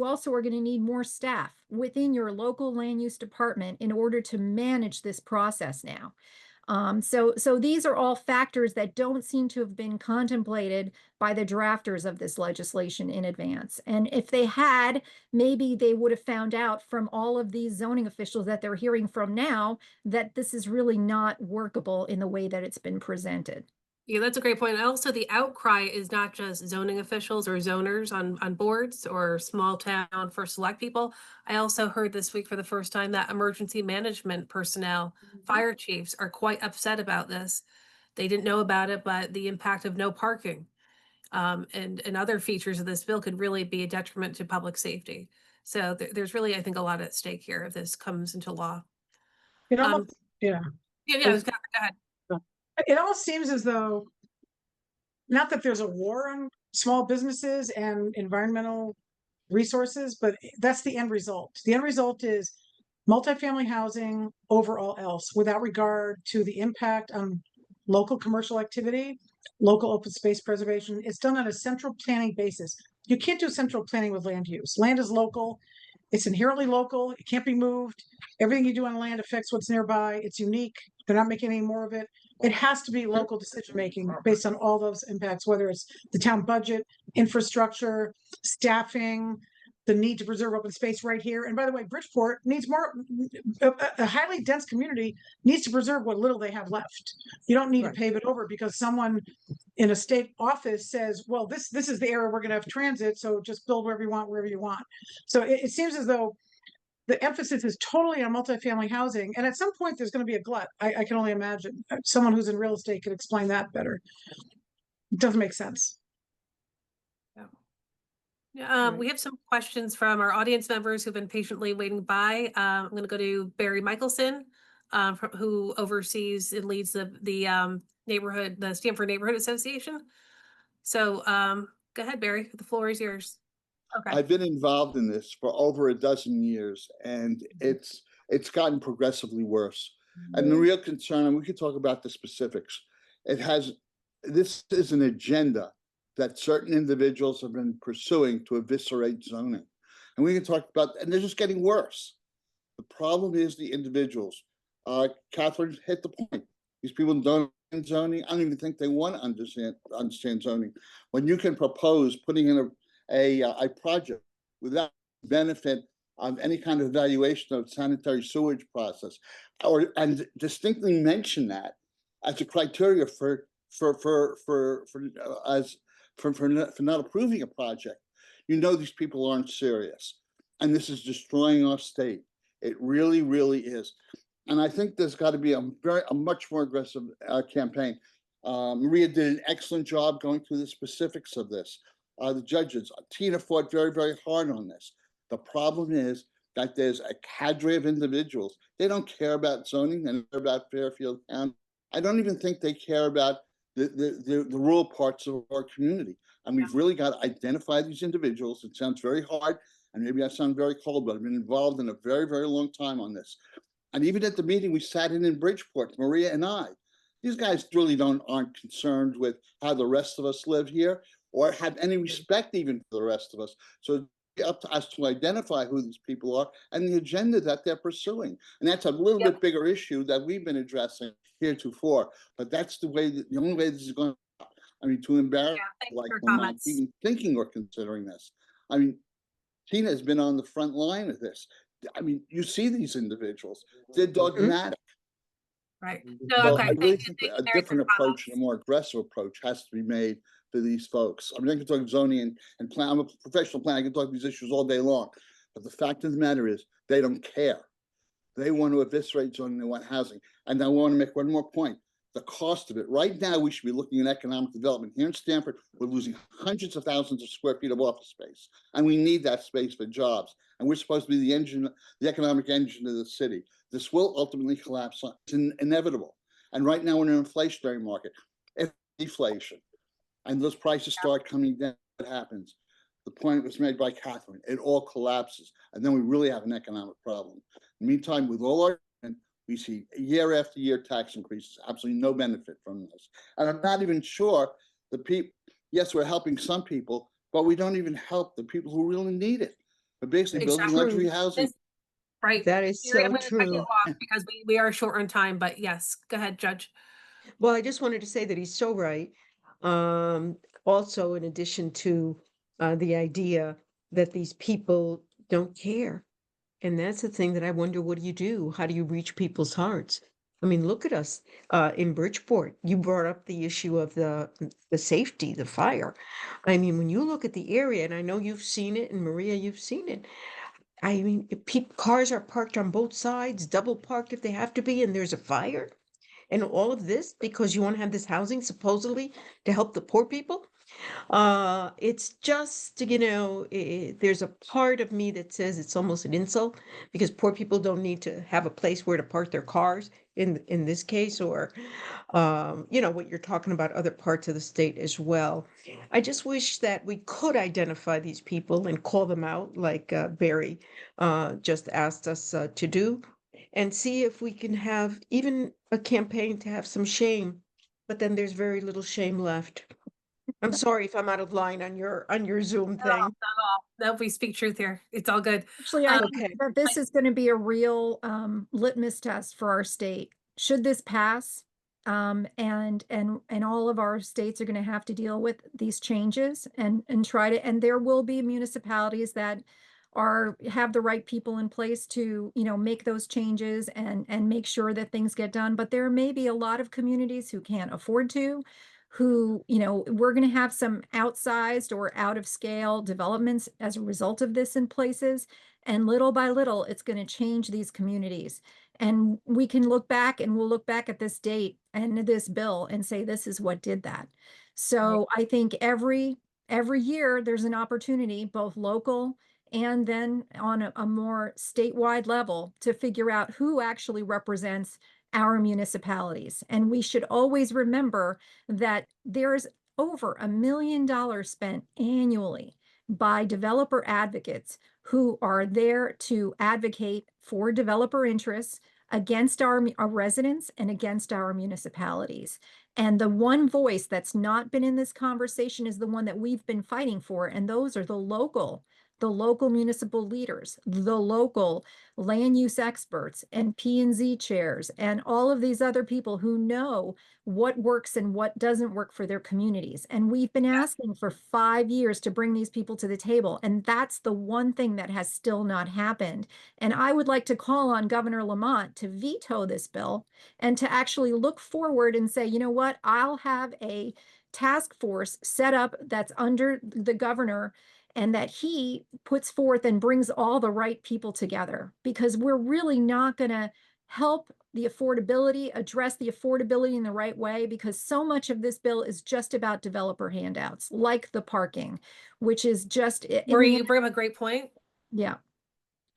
E: also are going to need more staff within your local land use department in order to manage this process now. So these are all factors that don't seem to have been contemplated by the drafters of this legislation in advance. And if they had, maybe they would have found out from all of these zoning officials that they're hearing from now that this is really not workable in the way that it's been presented.
B: Yeah, that's a great point. And also, the outcry is not just zoning officials or zoners on boards or small town for select people. I also heard this week for the first time that emergency management personnel, fire chiefs are quite upset about this. They didn't know about it, but the impact of no parking and other features of this bill could really be a detriment to public safety. So there's really, I think, a lot at stake here if this comes into law.
F: It almost, yeah.
B: Yeah, go ahead.
F: It almost seems as though, not that there's a war on small businesses and environmental resources, but that's the end result. The end result is multifamily housing over all else, without regard to the impact on local commercial activity, local open space preservation. It's done on a central planning basis. You can't do central planning with land use. Land is local. It's inherently local. It can't be moved. Everything you do on land affects what's nearby. It's unique. They're not making any more of it. It has to be local decision-making based on all those impacts, whether it's the town budget, infrastructure, staffing, the need to preserve open space right here. And by the way, Bridgeport needs more, a highly dense community needs to preserve what little they have left. You don't need to pave it over because someone in a state office says, well, this is the area we're going to have transit, so just build wherever you want, wherever you want. So it seems as though the emphasis is totally on multifamily housing. And at some point, there's going to be a glut. I can only imagine. Someone who's in real estate could explain that better. It doesn't make sense.
B: We have some questions from our audience members who've been patiently waiting by. I'm going to go to Barry Michelson, who oversees and leads the Stamford Neighborhood Association. So go ahead, Barry. The floor is yours. Okay.
G: I've been involved in this for over a dozen years, and it's gotten progressively worse. And the real concern, and we could talk about the specifics, this is an agenda that certain individuals have been pursuing to eviscerate zoning. And we can talk about, and they're just getting worse. The problem is the individuals. Catherine hit the point. These people don't understand zoning. I don't even think they want to understand zoning. When you can propose putting in a project without benefit of any kind of evaluation of sanitary sewage process, and distinctly mention that as a criteria for not approving a project, you know these people aren't serious, and this is destroying our state. It really, really is. And I think there's got to be a much more aggressive campaign. Maria did an excellent job going through the specifics of this. The judges, Tina fought very, very hard on this. The problem is that there's a cadre of individuals. They don't care about zoning, they don't care about Fairfield County. I don't even think they care about the rural parts of our community. And we've really got to identify these individuals. It sounds very hard, and maybe I sound very cold, but I've been involved in a very, very long time on this. And even at the meeting we sat in Bridgeport, Maria and I, these guys really aren't concerned with how the rest of us live here or have any respect even for the rest of us. So it's up to us to identify who these people are and the agenda that they're pursuing. And that's a little bit bigger issue that we've been addressing heretofore. But that's the only way this is going to, I mean, to embarrass like not even thinking or considering this. I mean, Tina has been on the front line of this. I mean, you see these individuals, they're dogmatic.
B: Right.
G: No, so okay. I really think a different approach and a more aggressive approach has to be made for these folks. I mean, I can talk zoning and plan. I'm a professional planner. I can talk these issues all day long. But the fact of the matter is, they don't care. They want to eviscerate zoning. They want housing. And I want to make one more point. The cost of it. Right now, we should be looking at economic development. Here in Stamford, we're losing hundreds of thousands of square feet of office space. And we need that space for jobs. And we're supposed to be the engine, the economic engine of the city. This will ultimately collapse. It's inevitable. And right now, we're in an inflationary market. If deflation and those prices start coming down, what happens? The point was made by Catherine. It all collapses. And then we really have an economic problem. In the meantime, with all our, we see year after year tax increases, absolutely no benefit from this. And I'm not even sure the people, yes, we're helping some people, but we don't even help the people who really need it. But basically building luxury housing.
B: right?
D: That is
B: Mary, I'm
D: so
B: going to cut you
D: true.
B: off because we are short on time, but yes, go ahead, Judge.
D: Well, I just wanted to say that he's so right. Also, in addition to the idea that these people don't care. And that's the thing that I wonder, what do you do? How do you reach people's hearts? I mean, look at us in Bridgeport. You brought up the issue of the safety, the fire. I mean, when you look at the area, and I know you've seen it, and Maria, you've seen it. I mean, cars are parked on both sides, double parked if they have to be, and there's a fire. And all of this because you want to have this housing supposedly to help the poor people. It's just, there's a part of me that says it's almost an insult because poor people don't need to have a place where to park their cars in this case, or what you're talking about, other parts of the state as well. I just wish that we could identify these people and call them out like Barry just asked us to do, and see if we can have even a campaign to have some shame, but then there's very little shame left. I'm sorry if I'm out of line on your Zoom
B: Not at all,
D: thing.
B: not at all. No, we speak truth here. It's all good.
E: Actually, I think
D: Okay.
E: that this is going to be a real litmus test for our state. Should this pass, and all of our states are going to have to deal with these changes and try to, and there will be municipalities that have the right people in place to, make those changes and make sure that things get done. But there may be a lot of communities who can't afford to, who, we're going to have some outsized or out of scale developments as a result of this in places. And little by little, it's going to change these communities. And we can look back, and we'll look back at this date and this bill and say, this is what did that. So I think every year there's an opportunity, both local and then on a more statewide level, to figure out who actually represents our municipalities. And we should always remember that there's over $1 million spent annually by developer advocates who are there to advocate for developer interests against our residents and against our municipalities. And the one voice that's not been in this conversation is the one that we've been fighting for, and those are the local municipal leaders, the local land use experts and P&Z chairs, and all of these other people who know what works and what doesn't work for their communities. And we've been asking for 5 years to bring these people to the table. And that's the one thing that has still not happened. And I would like to call on Governor Lamont to veto this bill and to actually look forward and say, you know what, I'll have a task force set up that's under the governor, and that he puts forth and brings all the right people together, because we're really not going to help the affordability, address the affordability in the right way, because so much of this bill is just about developer handouts, like the parking, which is just
B: Marie, you bring up a great point.
E: yeah.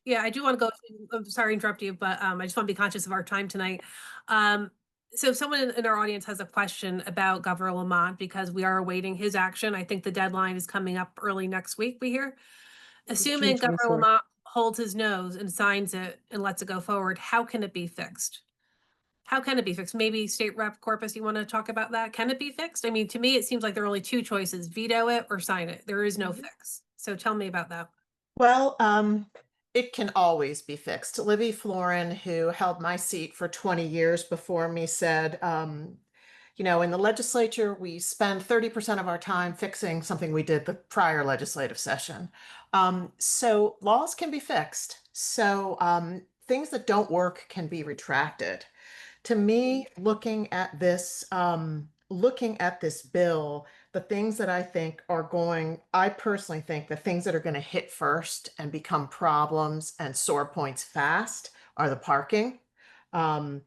B: Yeah, I do want to go, I'm sorry to interrupt you, but I just want to be conscious of our time tonight. So if someone in our audience has a question about Governor Lamont, because we are awaiting his action, I think the deadline is coming up early next week, we hear. Assuming
D: June
B: Governor
D: 24th.
B: Lamont holds his nose and signs it and lets it go forward, how can it be fixed? How can it be fixed? Maybe State Rep Corpus, you want to talk about that? Can it be fixed? I mean, to me, it seems like there are only two choices: veto it or sign it. There is no fix. So tell me about that.
C: Well, it can always be fixed. Livy Florin, who held my seat for 20 years before me, said, in the legislature, we spend 30% of our time fixing something we did the prior legislative session. So laws can be fixed. So things that don't work can be retracted. To me, looking at this bill, the things that I personally think the things that are going to hit first and become problems and sore points fast are the parking. No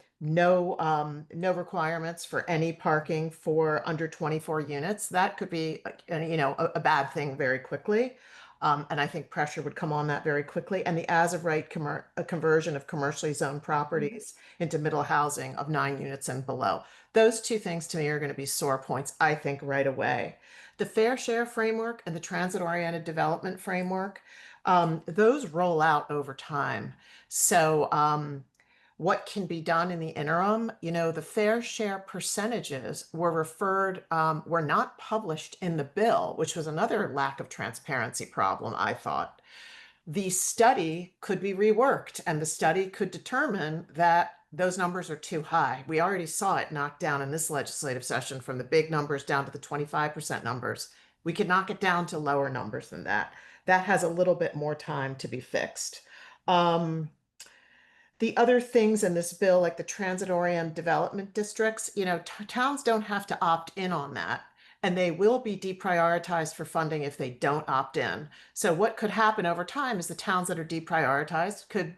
C: requirements for any parking for under 24 units. That could be, a bad thing very quickly. And I think pressure would come on that very quickly. And the as of right conversion of commercially zoned properties into middle housing of 9 units and below. Those two things to me are going to be sore points, I think, right away. The fair share framework and the transit-oriented development framework, those roll out over time. So what can be done in the interim? The fair share percentages were not published in the bill, which was another lack of transparency problem, I thought. the study could be reworked and the study could determine that those numbers are too high. We already saw it knocked down in this legislative session from the big numbers down to the 25% numbers. We could knock it down to lower numbers than that. That has a little bit more time to be fixed. The other things in this bill, like the transit-oriented development districts, towns don't have to opt in on that. And they will be deprioritized for funding if they don't opt in. So what could happen over time is the towns that are deprioritized could,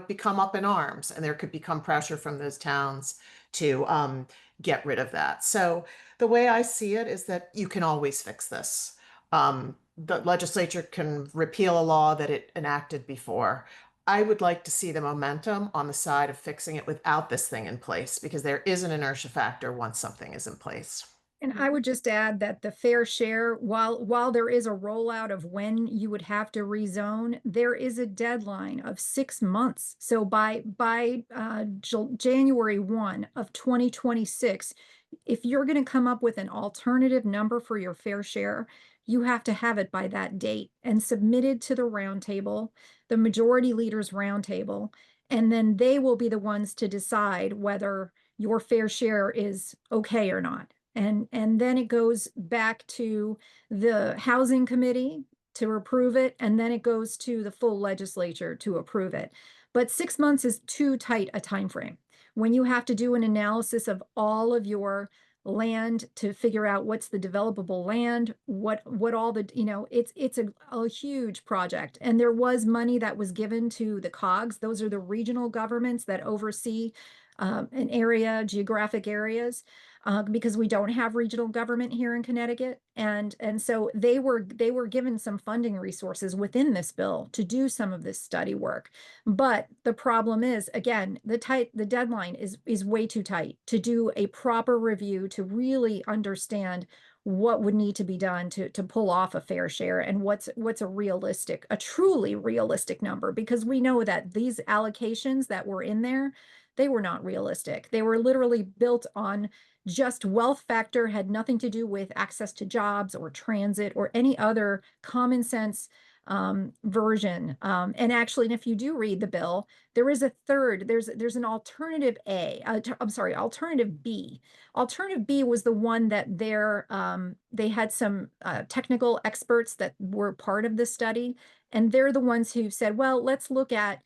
C: become up in arms, and there could become pressure from those towns to get rid of that. So the way I see it is that you can always fix this. The legislature can repeal a law that it enacted before. I would like to see the momentum on the side of fixing it without this thing in place, because there is an inertia factor once something is in place.
E: And I would just add that the fair share, while there is a rollout of when you would have to rezone, there is a deadline of 6 months. So by January 1 of 2026, if you're going to come up with an alternative number for your fair share, you have to have it by that date and submitted to the roundtable, the majority leaders roundtable, and then they will be the ones to decide whether your fair share is okay or not. And then it goes back to the housing committee to approve it, and then it goes to the full legislature to approve it. But 6 months is too tight a time frame. When you have to do an analysis of all of your land to figure out what's the developable land, what all the, it's a huge project. And there was money that was given to the COGS. Those are the regional governments that oversee an area, geographic areas, because we don't have regional government here in Connecticut. And so they were given some funding resources within this bill to do some of this study work. But the problem is, again, the deadline is way too tight to do a proper review to really understand what would need to be done to pull off a fair share and what's a truly realistic number, because we know that these allocations that were in there, they were not realistic. They were literally built on just wealth factor, had nothing to do with access to jobs or transit or any other common sense version. And actually, and if you do read the bill, there is a third, there's an alternative alternative B. Alternative B was the one that they had some technical experts that were part of the study. And they're the ones who said, well, let's look at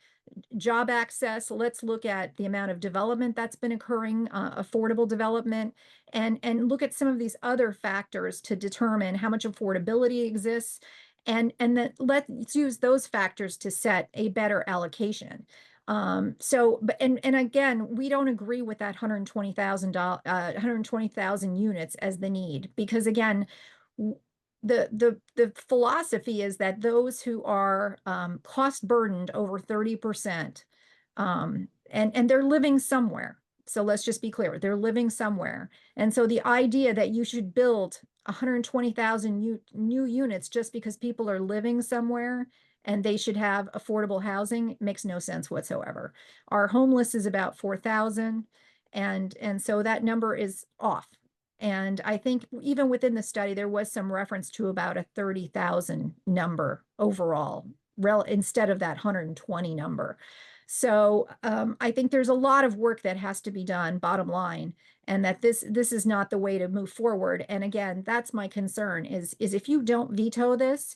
E: job access. Let's look at the amount of development that's been occurring, affordable development, and look at some of these other factors to determine how much affordability exists. And then let's use those factors to set a better allocation. But again, we don't agree with that 120,000 units as the need, because again, the philosophy is that those who are cost burdened over 30%, and they're living somewhere. So let's just be clear, they're living somewhere. And so the idea that you should build 120,000 new units just because people are living somewhere and they should have affordable housing makes no sense whatsoever. Our homeless is about 4,000, and so that number is off. And I think even within the study, there was some reference to about a 30,000 number overall, instead of that 120 number. So I think there's a lot of work that has to be done, bottom line, and that this is not the way to move forward. And again, that's my concern is if you don't veto this,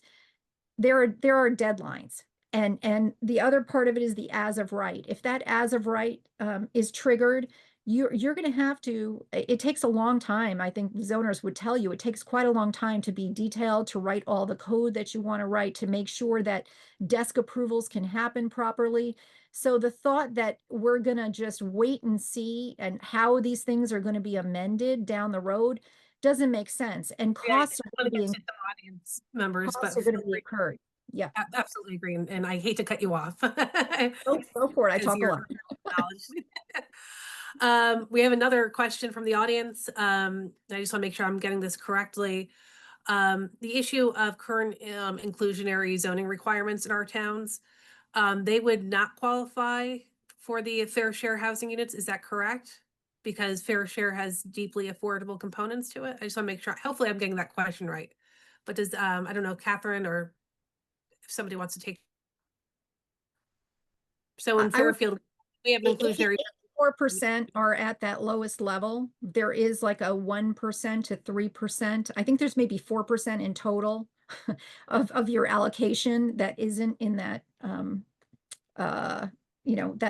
E: there are deadlines. And the other part of it is the as of right. If that as of right is triggered, you're going to have to, it takes a long time. I think zoners would tell you it takes quite a long time to be detailed, to write all the code that you want to write, to make sure that desk approvals can happen properly. So the thought that we're going to just wait and see and how these things are going to be amended down the road doesn't make sense. And costs are going to be
B: audience members, but
E: incurred. Yeah,
B: absolutely agree. And I hate to cut you off.
E: Go for it. I talk a lot.
B: We have another question from the audience. I just want to make sure I'm getting this correctly. The issue of current inclusionary zoning requirements in our towns, they would not qualify for the fair share housing units. Is that correct? Because fair share has deeply affordable components to it. I just want to make sure, hopefully I'm getting that question right. But does, I don't know, Catherine, or if somebody wants to take. So in
E: I would-
B: Fairfield, we have
E: If the
B: inclusionary.
E: 4% are at that lowest level, there is like a 1% to 3%. I think there's maybe 4% in total of your allocation that isn't in that, that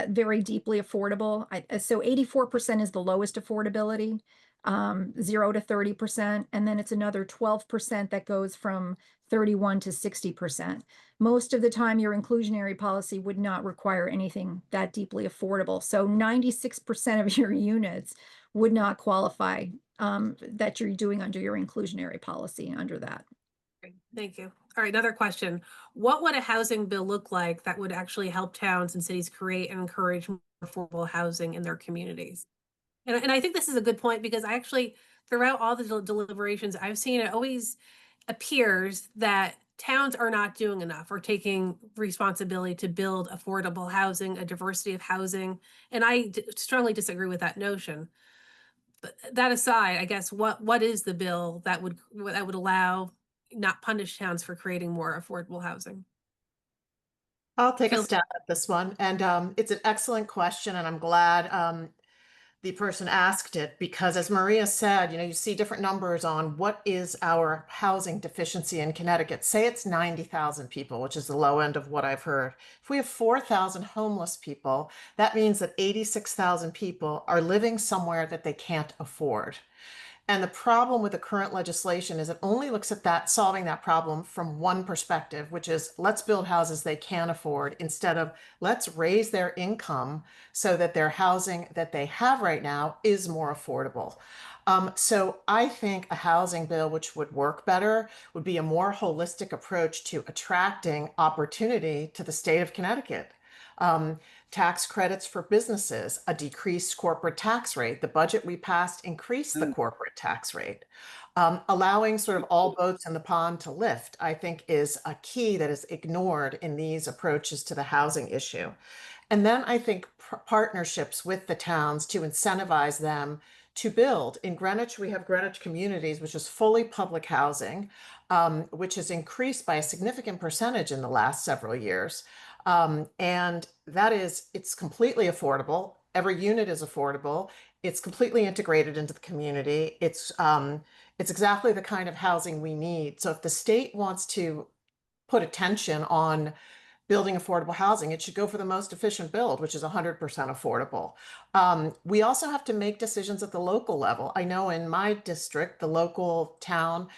E: very deeply affordable. So 84% is the lowest affordability, 0 to 30%, and then it's another 12% that goes from 31 to 60%. Most of the time, your inclusionary policy would not require anything that deeply affordable. So 96% of your units would not qualify, that you're doing under your inclusionary policy under that.
B: Great, thank you. All right, another question. What would a housing bill look like that would actually help towns and cities create and encourage more affordable housing in their communities? And I think this is a good point because I actually, throughout all the deliberations, I've seen it always appears that towns are not doing enough or taking responsibility to build affordable housing, a diversity of housing. And I strongly disagree with that notion. But that aside, I guess what is the bill that would allow, not punish towns for creating more affordable housing?
C: I'll take a
B: Feel-
C: stab at this one. And it's an excellent question, and I'm glad the person asked it because, as Maria said, you see different numbers on what is our housing deficiency in Connecticut. Say it's 90,000 people, which is the low end of what I've heard. If we have 4,000 homeless people, that means that 86,000 people are living somewhere that they can't afford. And the problem with the current legislation is it only looks at that, solving that problem from one perspective, which is let's build houses they can afford instead of let's raise their income so that their housing that they have right now is more affordable. So I think a housing bill which would work better would be a more holistic approach to attracting opportunity to the state of Connecticut. Tax credits for businesses, a decreased corporate tax rate. The budget we passed increased the corporate tax rate. Allowing sort of all boats in the pond to lift, I think, is a key that is ignored in these approaches to the housing issue. And then I think partnerships with the towns to incentivize them to build. In Greenwich, we have Greenwich Communities, which is fully public housing, which has increased by a significant percentage in the last several years. And it's completely affordable. Every unit is affordable. It's completely integrated into the community. It's exactly the kind of housing we need. So if the state wants to put attention on building affordable housing, it should go for the most efficient build, which is 100% affordable. We also have to make decisions at the local level. I know in my district, the local town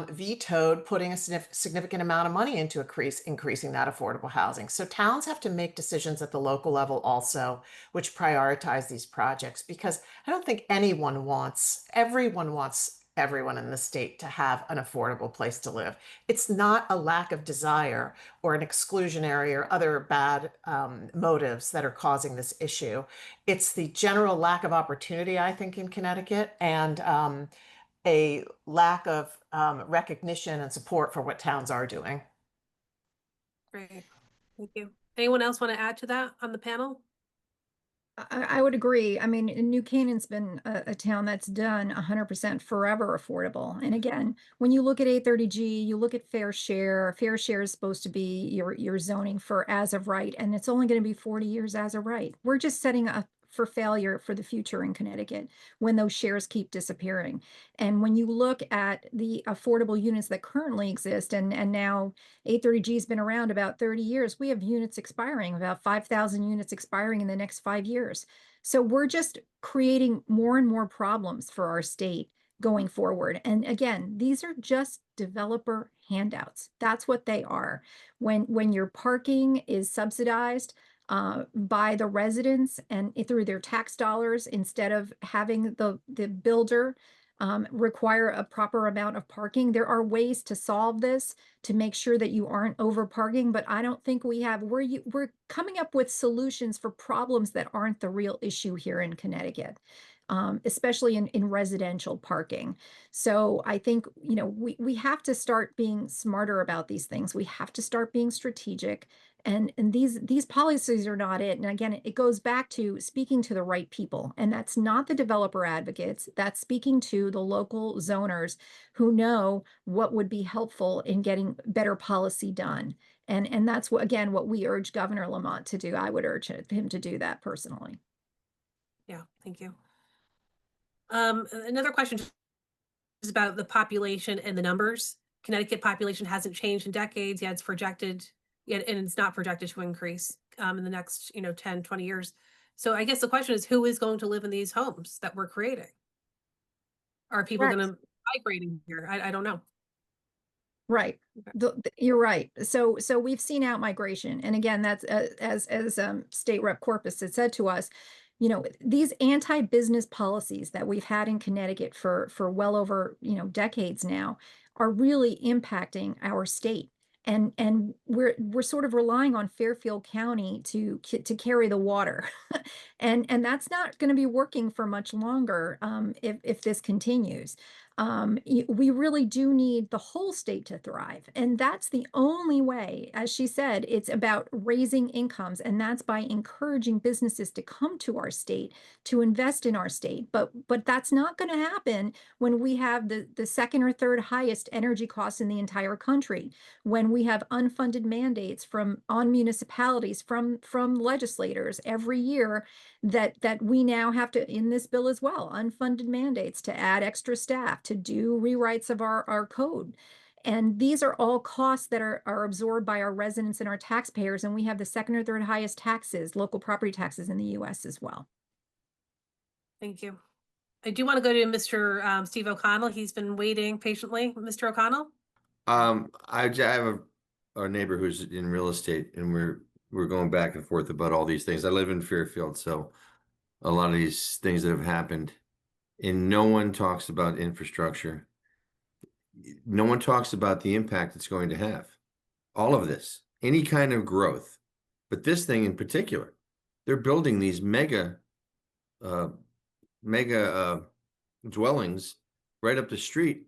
C: vetoed putting a significant amount of money into increasing that affordable housing. So towns have to make decisions at the local level also, which prioritize these projects, because I don't think everyone wants everyone in the state to have an affordable place to live. It's not a lack of desire or an exclusionary or other bad motives that are causing this issue. It's the general lack of opportunity, I think, in Connecticut, and a lack of recognition and support for what towns are doing.
B: Great, thank you. Anyone else want to add to that on the panel?
E: I would agree. I mean, New Canaan's been a town that's done 100% forever affordable. And again, when you look at 830G, you look at fair share. Fair share is supposed to be your zoning for as of right, and it's only going to be 40 years as of right. We're just setting up for failure for the future in Connecticut when those shares keep disappearing. And when you look at the affordable units that currently exist, and now 830G has been around about 30 years, we have units expiring, about 5,000 units expiring in the next 5 years. So we're just creating more and more problems for our state going forward. And again, these are just developer handouts. That's what they are. When your parking is subsidized by the residents and through their tax dollars, instead of having the builder require a proper amount of parking. There are ways to solve this to make sure that you aren't over parking, but I don't think we have. We're coming up with solutions for problems that aren't the real issue here in Connecticut. Especially in residential parking. So I think, we have to start being smarter about these things. We have to start being strategic. And these policies are not it. And again, it goes back to speaking to the right people. And that's not the developer advocates. That's speaking to the local zoners who know what would be helpful in getting better policy done. And that's what, again, what we urge Governor Lamont to do. I would urge him to do that personally.
B: Yeah, thank you. Another question is about the population and the numbers. Connecticut population hasn't changed in decades, yet it's projected, yet and it's not projected to increase in the next, 10, 20 years. So I guess the question is, who is going to live in these homes that we're creating? Are people
E: Correct.
B: going to migrating here? I don't know.
E: Right. You're right. So we've seen out migration. And again, that's as State Rep Corpus had said to us, these anti-business policies that we've had in Connecticut for well over, decades now are really impacting our state. And we're sort of relying on Fairfield County to carry the water. And that's not going to be working for much longer if this continues. We really do need the whole state to thrive. And that's the only way, as she said, it's about raising incomes. And that's by encouraging businesses to come to our state, to invest in our state. But that's not going to happen when we have the second or third highest energy costs in the entire country, when we have unfunded mandates on municipalities from legislators every year that we now have to, in this bill as well, unfunded mandates to add extra staff, to do rewrites of our code. And these are all costs that are absorbed by our residents and our taxpayers. And we have the second or third highest taxes, local property taxes in the US as well.
B: Thank you. I do want to go to Mr. Steve O'Connell. He's been waiting patiently. Mr. O'Connell?
H: I have a neighbor who's in real estate, and we're going back and forth about all these things. I live in Fairfield, so a lot of these things that have happened, and no one talks about infrastructure. No one talks about the impact it's going to have. All of this, any kind of growth, but this thing in particular, they're building these mega dwellings right up the street.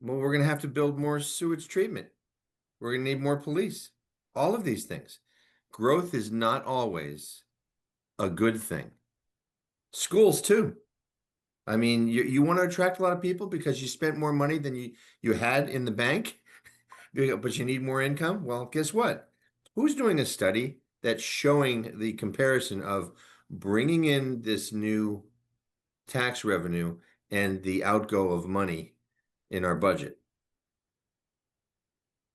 H: Well, we're going to have to build more sewage treatment. We're going to need more police. All of these things. Growth is not always a good thing. Schools too. I mean, you want to attract a lot of people because you spent more money than you had in the bank, but you need more income. Well, guess what? Who's doing a study that's showing the comparison of bringing in this new tax revenue and the outgo of money in our budget?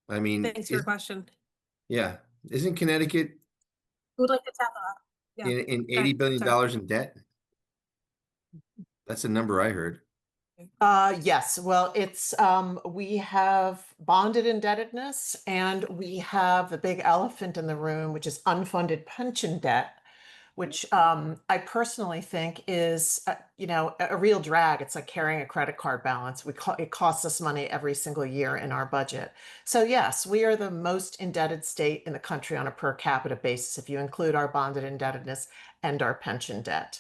H: I mean,
B: Thanks for your question.
H: yeah, isn't Connecticut
B: Who would like to tackle that? Yeah.
H: in
B: Okay,
H: $80 billion
B: sorry.
H: in debt? That's a number I heard.
C: Yes, well, it's, we have bonded indebtedness, and we have the big elephant in the room, which is unfunded pension debt, which I personally think is, a real drag. It's like carrying a credit card balance. It costs us money every single year in our budget. So yes, we are the most indebted state in the country on a per capita basis, if you include our bonded indebtedness and our pension debt.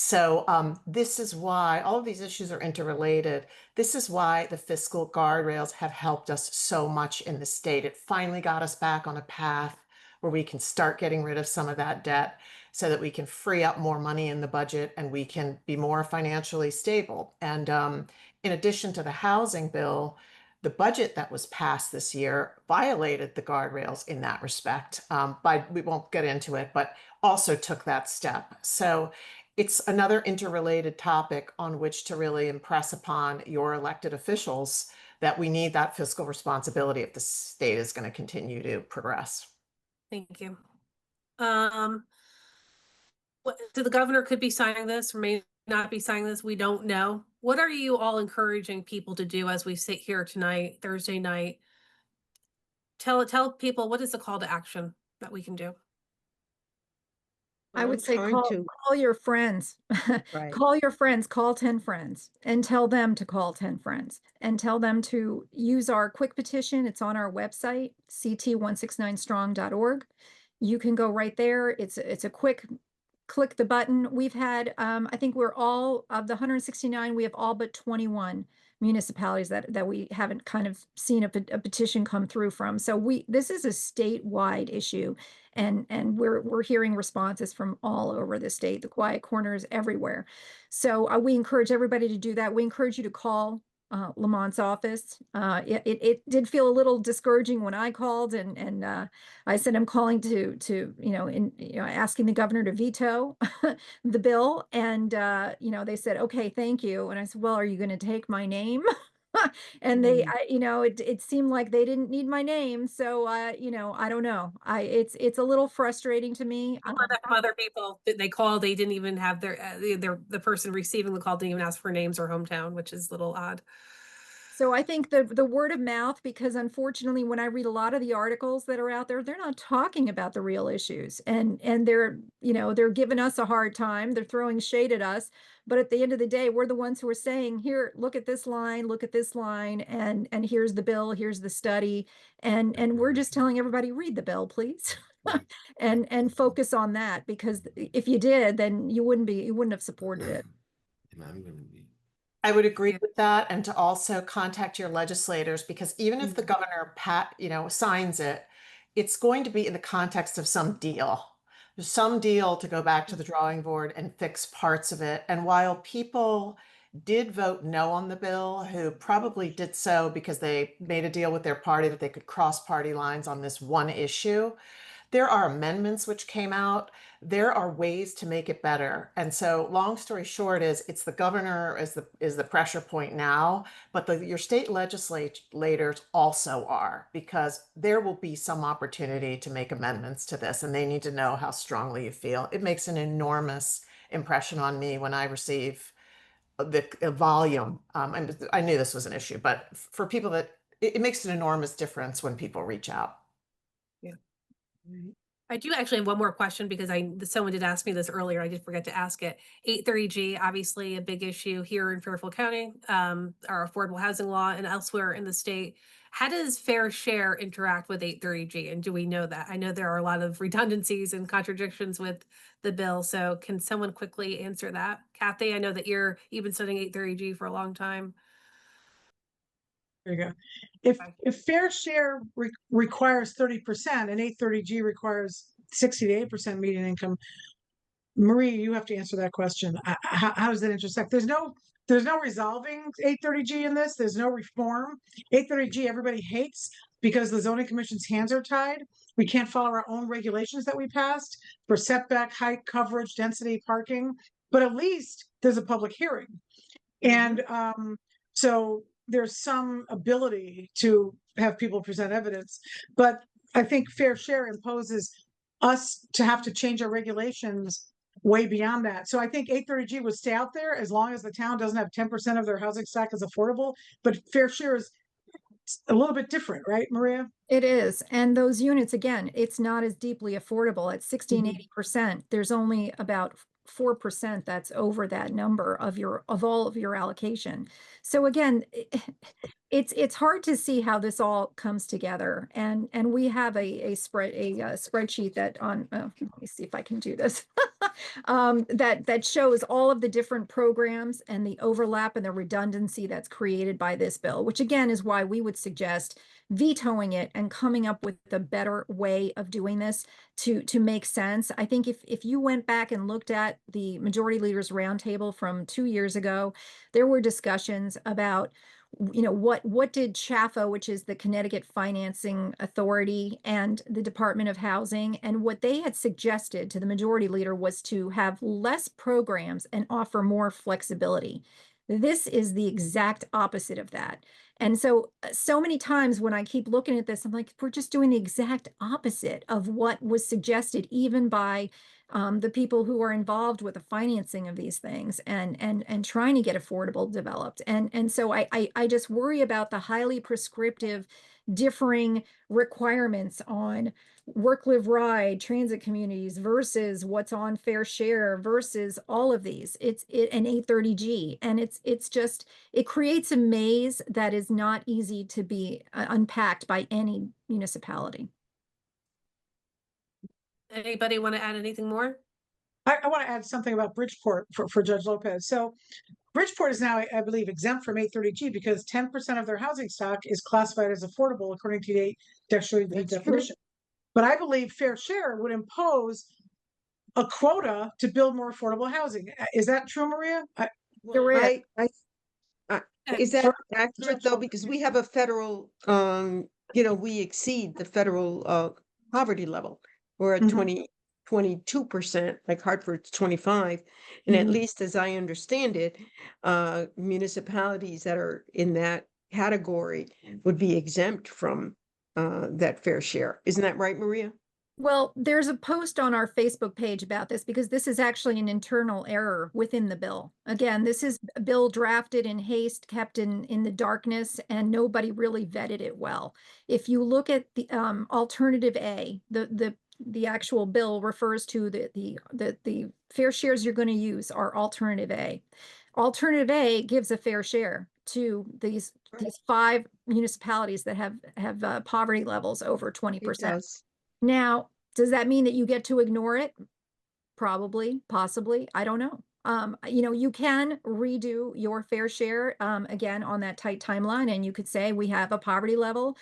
C: So this is why all of these issues are interrelated. This is why the fiscal guardrails have helped us so much in the state. It finally got us back on a path where we can start getting rid of some of that debt so that we can free up more money in the budget and we can be more financially stable. And in addition to the housing bill, the budget that was passed this year violated the guardrails in that respect. We won't get into it, but also took that step. So it's another interrelated topic on which to really impress upon your elected officials that we need that fiscal responsibility if the state is going to continue to progress.
B: Thank you. So the governor could be signing this or may not be signing this. We don't know. What are you all encouraging people to do as we sit here tonight, Thursday night? Tell people, what is the call to action that we can do?
E: I would say
D: trying
E: call your friends.
D: Right.
E: Call your friends, call 10 friends and tell them to call 10 friends and tell them to use our quick petition. It's on our website, ct169strong.org. You can go right there. It's a quick click the button. We've had, I think we're all of the 169, we have all but 21 municipalities that we haven't kind of seen a petition come through from. So this is a statewide issue, and we're hearing responses from all over the state, the quiet corners everywhere. So we encourage everybody to do that. We encourage you to call Lamont's office. It did feel a little discouraging when I called and I said I'm calling to asking the governor to veto the bill, and they said okay, thank you, and I said, well, are you going to take my name? And it seemed like they didn't need my name, so I don't know. It's a little frustrating to me.
B: I've heard that from other people that they called, they didn't even have the person receiving the call didn't even ask for names or hometown, which is a little odd.
E: So I think the word of mouth, because unfortunately, when I read a lot of the articles that are out there, they're not talking about the real issues, and they're giving us a hard time. They're throwing shade at us, but at the end of the day, we're the ones who are saying, here, look at this line, and here's the bill, here's the study, and we're just telling everybody, read the bill, please, and focus on that, because if you did, then you wouldn't have supported it.
H: And I'm gonna be.
C: I would agree with that, and to also contact your legislators, because even if the governor signs it, it's going to be in the context of some deal. There's some deal to go back to the drawing board and fix parts of it. And while people did vote no on the bill, who probably did so because they made a deal with their party that they could cross party lines on this one issue, there are amendments which came out. There are ways to make it better. And so long story short is it's the governor is the pressure point now, but your state legislators also are, because there will be some opportunity to make amendments to this, and they need to know how strongly you feel. It makes an enormous impression on me when I receive the volume. I knew this was an issue, but for people that it makes an enormous difference when people reach out.
B: I do actually have one more question, because someone did ask me this earlier. I did forget to ask it. 830G, obviously a big issue here in Fairfield County, our affordable housing law, and elsewhere in the state. How does Fair Share interact with 830G? And do we know that? I know there are a lot of redundancies and contradictions with the bill. So can someone quickly answer that? Kathy, I know that you've been studying 830G for a long time.
F: There you go. If Fair Share requires 30% and 830G requires 60 to 8% median income, Marie, you have to answer that question. How does that intersect? There's no resolving 830G in this. There's no reform. 830G everybody hates because the zoning commission's hands are tied. We can't follow our own regulations that we passed for setback, height, coverage, density, parking, but at least there's a public hearing. And so there's some ability to have people present evidence, but I think Fair Share imposes us to have to change our regulations way beyond that. So I think 830G would stay out there as long as the town doesn't have 10% of their housing stock as affordable, but Fair Share is a little bit different, right, Maria?
E: It is. And those units, again, it's not as deeply affordable at 60 and 80%. There's only about 4% that's over that number of all of your allocation. So again, it's hard to see how this all comes together. And we have a spreadsheet that let me see if I can do this. That shows all of the different programs and the overlap and the redundancy that's created by this bill, which again is why we would suggest vetoing it and coming up with a better way of doing this to make sense. I think if you went back and looked at the Majority Leaders Roundtable from 2 years ago, there were discussions about what did CHFA, which is the Connecticut Financing Authority, and the Department of Housing, and what they had suggested to the majority leader was to have less programs and offer more flexibility. This is the exact opposite of that. And so many times when I keep looking at this, I'm like, we're just doing the exact opposite of what was suggested, even by the people who are involved with the financing of these things and trying to get affordable developed. And so I just worry about the highly prescriptive differing requirements on work, live, ride, transit communities versus what's on Fair Share versus all of these. It's an 830G, and it creates a maze that is not easy to be unpacked by any municipality.
B: Anybody want to add anything more?
F: I want to add something about Bridgeport for Judge Lopez. So Bridgeport is now, I believe, exempt from 830G because 10% of their housing stock is classified as affordable according to the definition. But I believe Fair Share would impose a quota to build more affordable housing. Is that true, Maria?
D: Is that accurate though? Because we have a federal, we exceed the federal poverty level. We're at
E: Mhm.
D: 22%, like Hartford's 25. And at
E: Mhm.
D: least as I understand it, municipalities that are in that category would be exempt from that fair share. Isn't that right, Maria?
E: Well, there's a post on our Facebook page about this because this is actually an internal error within the bill. Again, this is a bill drafted in haste, kept in the darkness, and nobody really vetted it well. If you look at the alternative A, the actual bill refers to the fair shares you're going to use are alternative A. Alternative A gives a fair share to these 5 municipalities that have poverty levels over 20%.
D: It does.
E: Now, does that mean that you get to ignore it? Probably, possibly, I don't know. You can redo your fair share, again, on that tight timeline, and you could say we have a poverty level.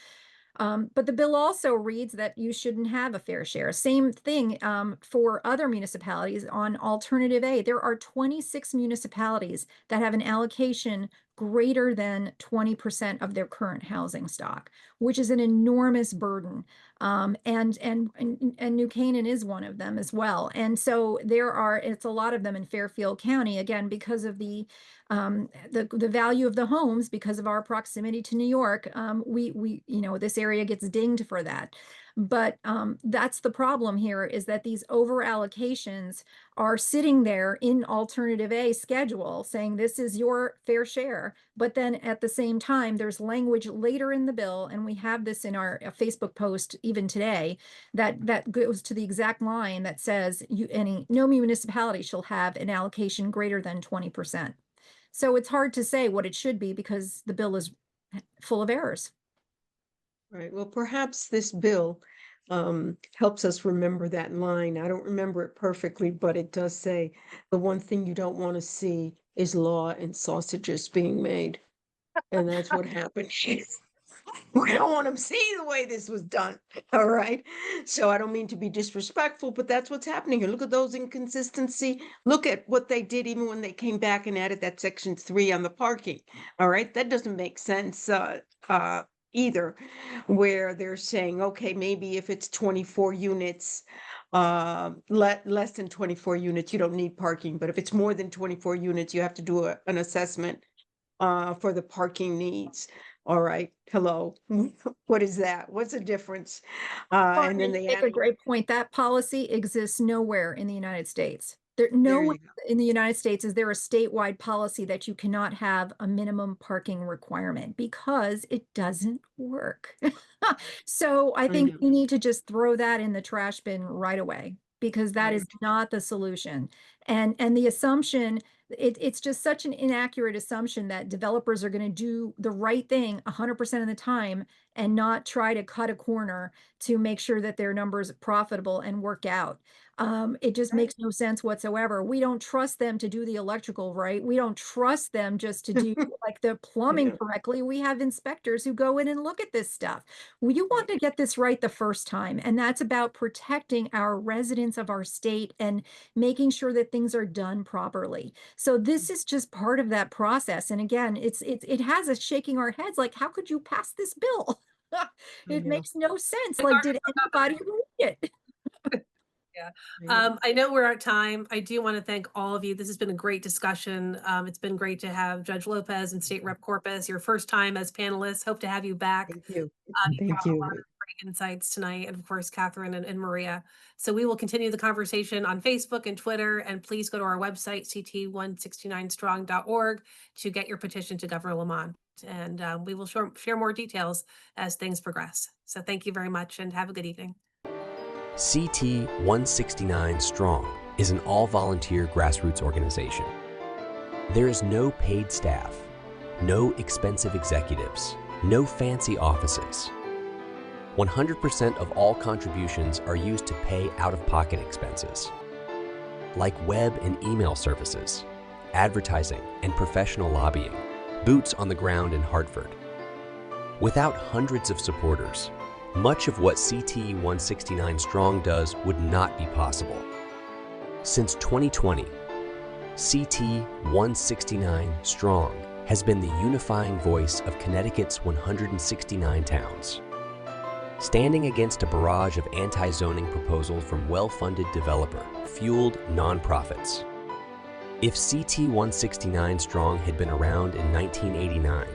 E: But the bill also reads that you shouldn't have a fair share. Same thing for other municipalities on alternative A. There are 26 municipalities that have an allocation greater than 20% of their current housing stock, which is an enormous burden. And New Canaan is one of them as well. And so it's a lot of them in Fairfield County, again, because of the value of the homes, because of our proximity to New York. This area gets dinged for that. But that's the problem here, is that these over allocations are sitting there in alternative A schedule saying this is your fair share. But then at the same time, there's language later in the bill, and we have this in our Facebook post even today, that goes to the exact line that says no municipality shall have an allocation greater than 20%. So it's hard to say what it should be because the bill is full of errors.
D: Right. Well, perhaps this bill helps us remember that line. I don't remember it perfectly, but it does say the one thing you don't want to see is law and sausages being made. And that's what happened. We don't want to see the way this was done. All right. So I don't mean to be disrespectful, but that's what's happening here. Look at those inconsistency. Look at what they did even when they came back and added that section 3 on the parking. All right. That doesn't make sense either, where they're saying, okay, maybe if it's 24 units, less than 24 units, you don't need parking. But if it's more than 24 units, you have to do an assessment for the parking needs. All right. Hello. What is that? What's the difference? And then they
E: make a great point. That policy exists nowhere in the United States. Nowhere in the United States is there a statewide policy that you cannot have a minimum parking requirement, because it doesn't work. So I think we need to just throw that in the trash bin right away, because that is not the solution. And the assumption, it's just such an inaccurate assumption that developers are going to do the right thing 100% of the time and not try to cut a corner to make sure that their numbers are profitable and work out. It just makes no sense whatsoever. We don't trust them to do the electrical right. We don't trust them just to do like the plumbing correctly. We have inspectors who go in and look at this stuff. You want to get this right the first time, and that's about protecting our residents of our state and making sure that things are done properly. So this is just part of that process. And again, it has us shaking our heads like, how could you pass this bill? It makes no sense. Like, did anybody read it?
B: Yeah. I know we're at time. I do want to thank all of you. This has been a great discussion. It's been great to have Judge Lopez and State Rep Corpus, your first time as panelists. Hope to have you back.
D: Thank you.
B: You brought a lot of great insights tonight, and of course, Catherine and Maria. So we will continue the conversation on Facebook and Twitter, and please go to our website, ct169strong.org, to get your petition to Governor Lamont. And we will share more details as things progress. So thank you very much, and have a good evening.
I: CT 169 Strong is an all-volunteer grassroots organization. There is no paid staff, no expensive executives, no fancy offices. 100% of all contributions are used to pay out-of-pocket expenses, like web and email services, advertising, and professional lobbying, boots on the ground in Hartford. Without hundreds of supporters, much of what CT 169 Strong does would not be possible. Since 2020, CT 169 Strong has been the unifying voice of Connecticut's 169 towns. Standing against a barrage of anti-zoning proposals from well-funded developer-fueled nonprofits. If CT 169 Strong had been around in 1989,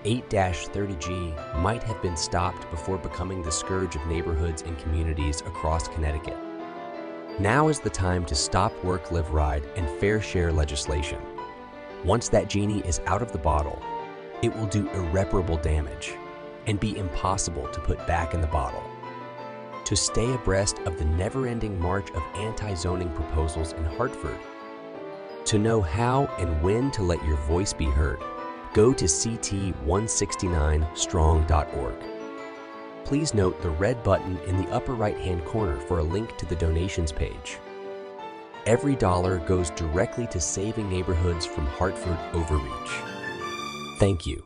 I: 8-30G might have been stopped before becoming the scourge of neighborhoods and communities across Connecticut. Now is the time to stop work, live, ride, and fair share legislation. Once that genie is out of the bottle, it will do irreparable damage and be impossible to put back in the bottle. To stay abreast of the never-ending march of anti-zoning proposals in Hartford, to know how and when to let your voice be heard, go to ct169strong.org. Please note the red button in the upper right-hand corner for a link to the donations page. Every dollar goes directly to saving neighborhoods from Hartford overreach. Thank you.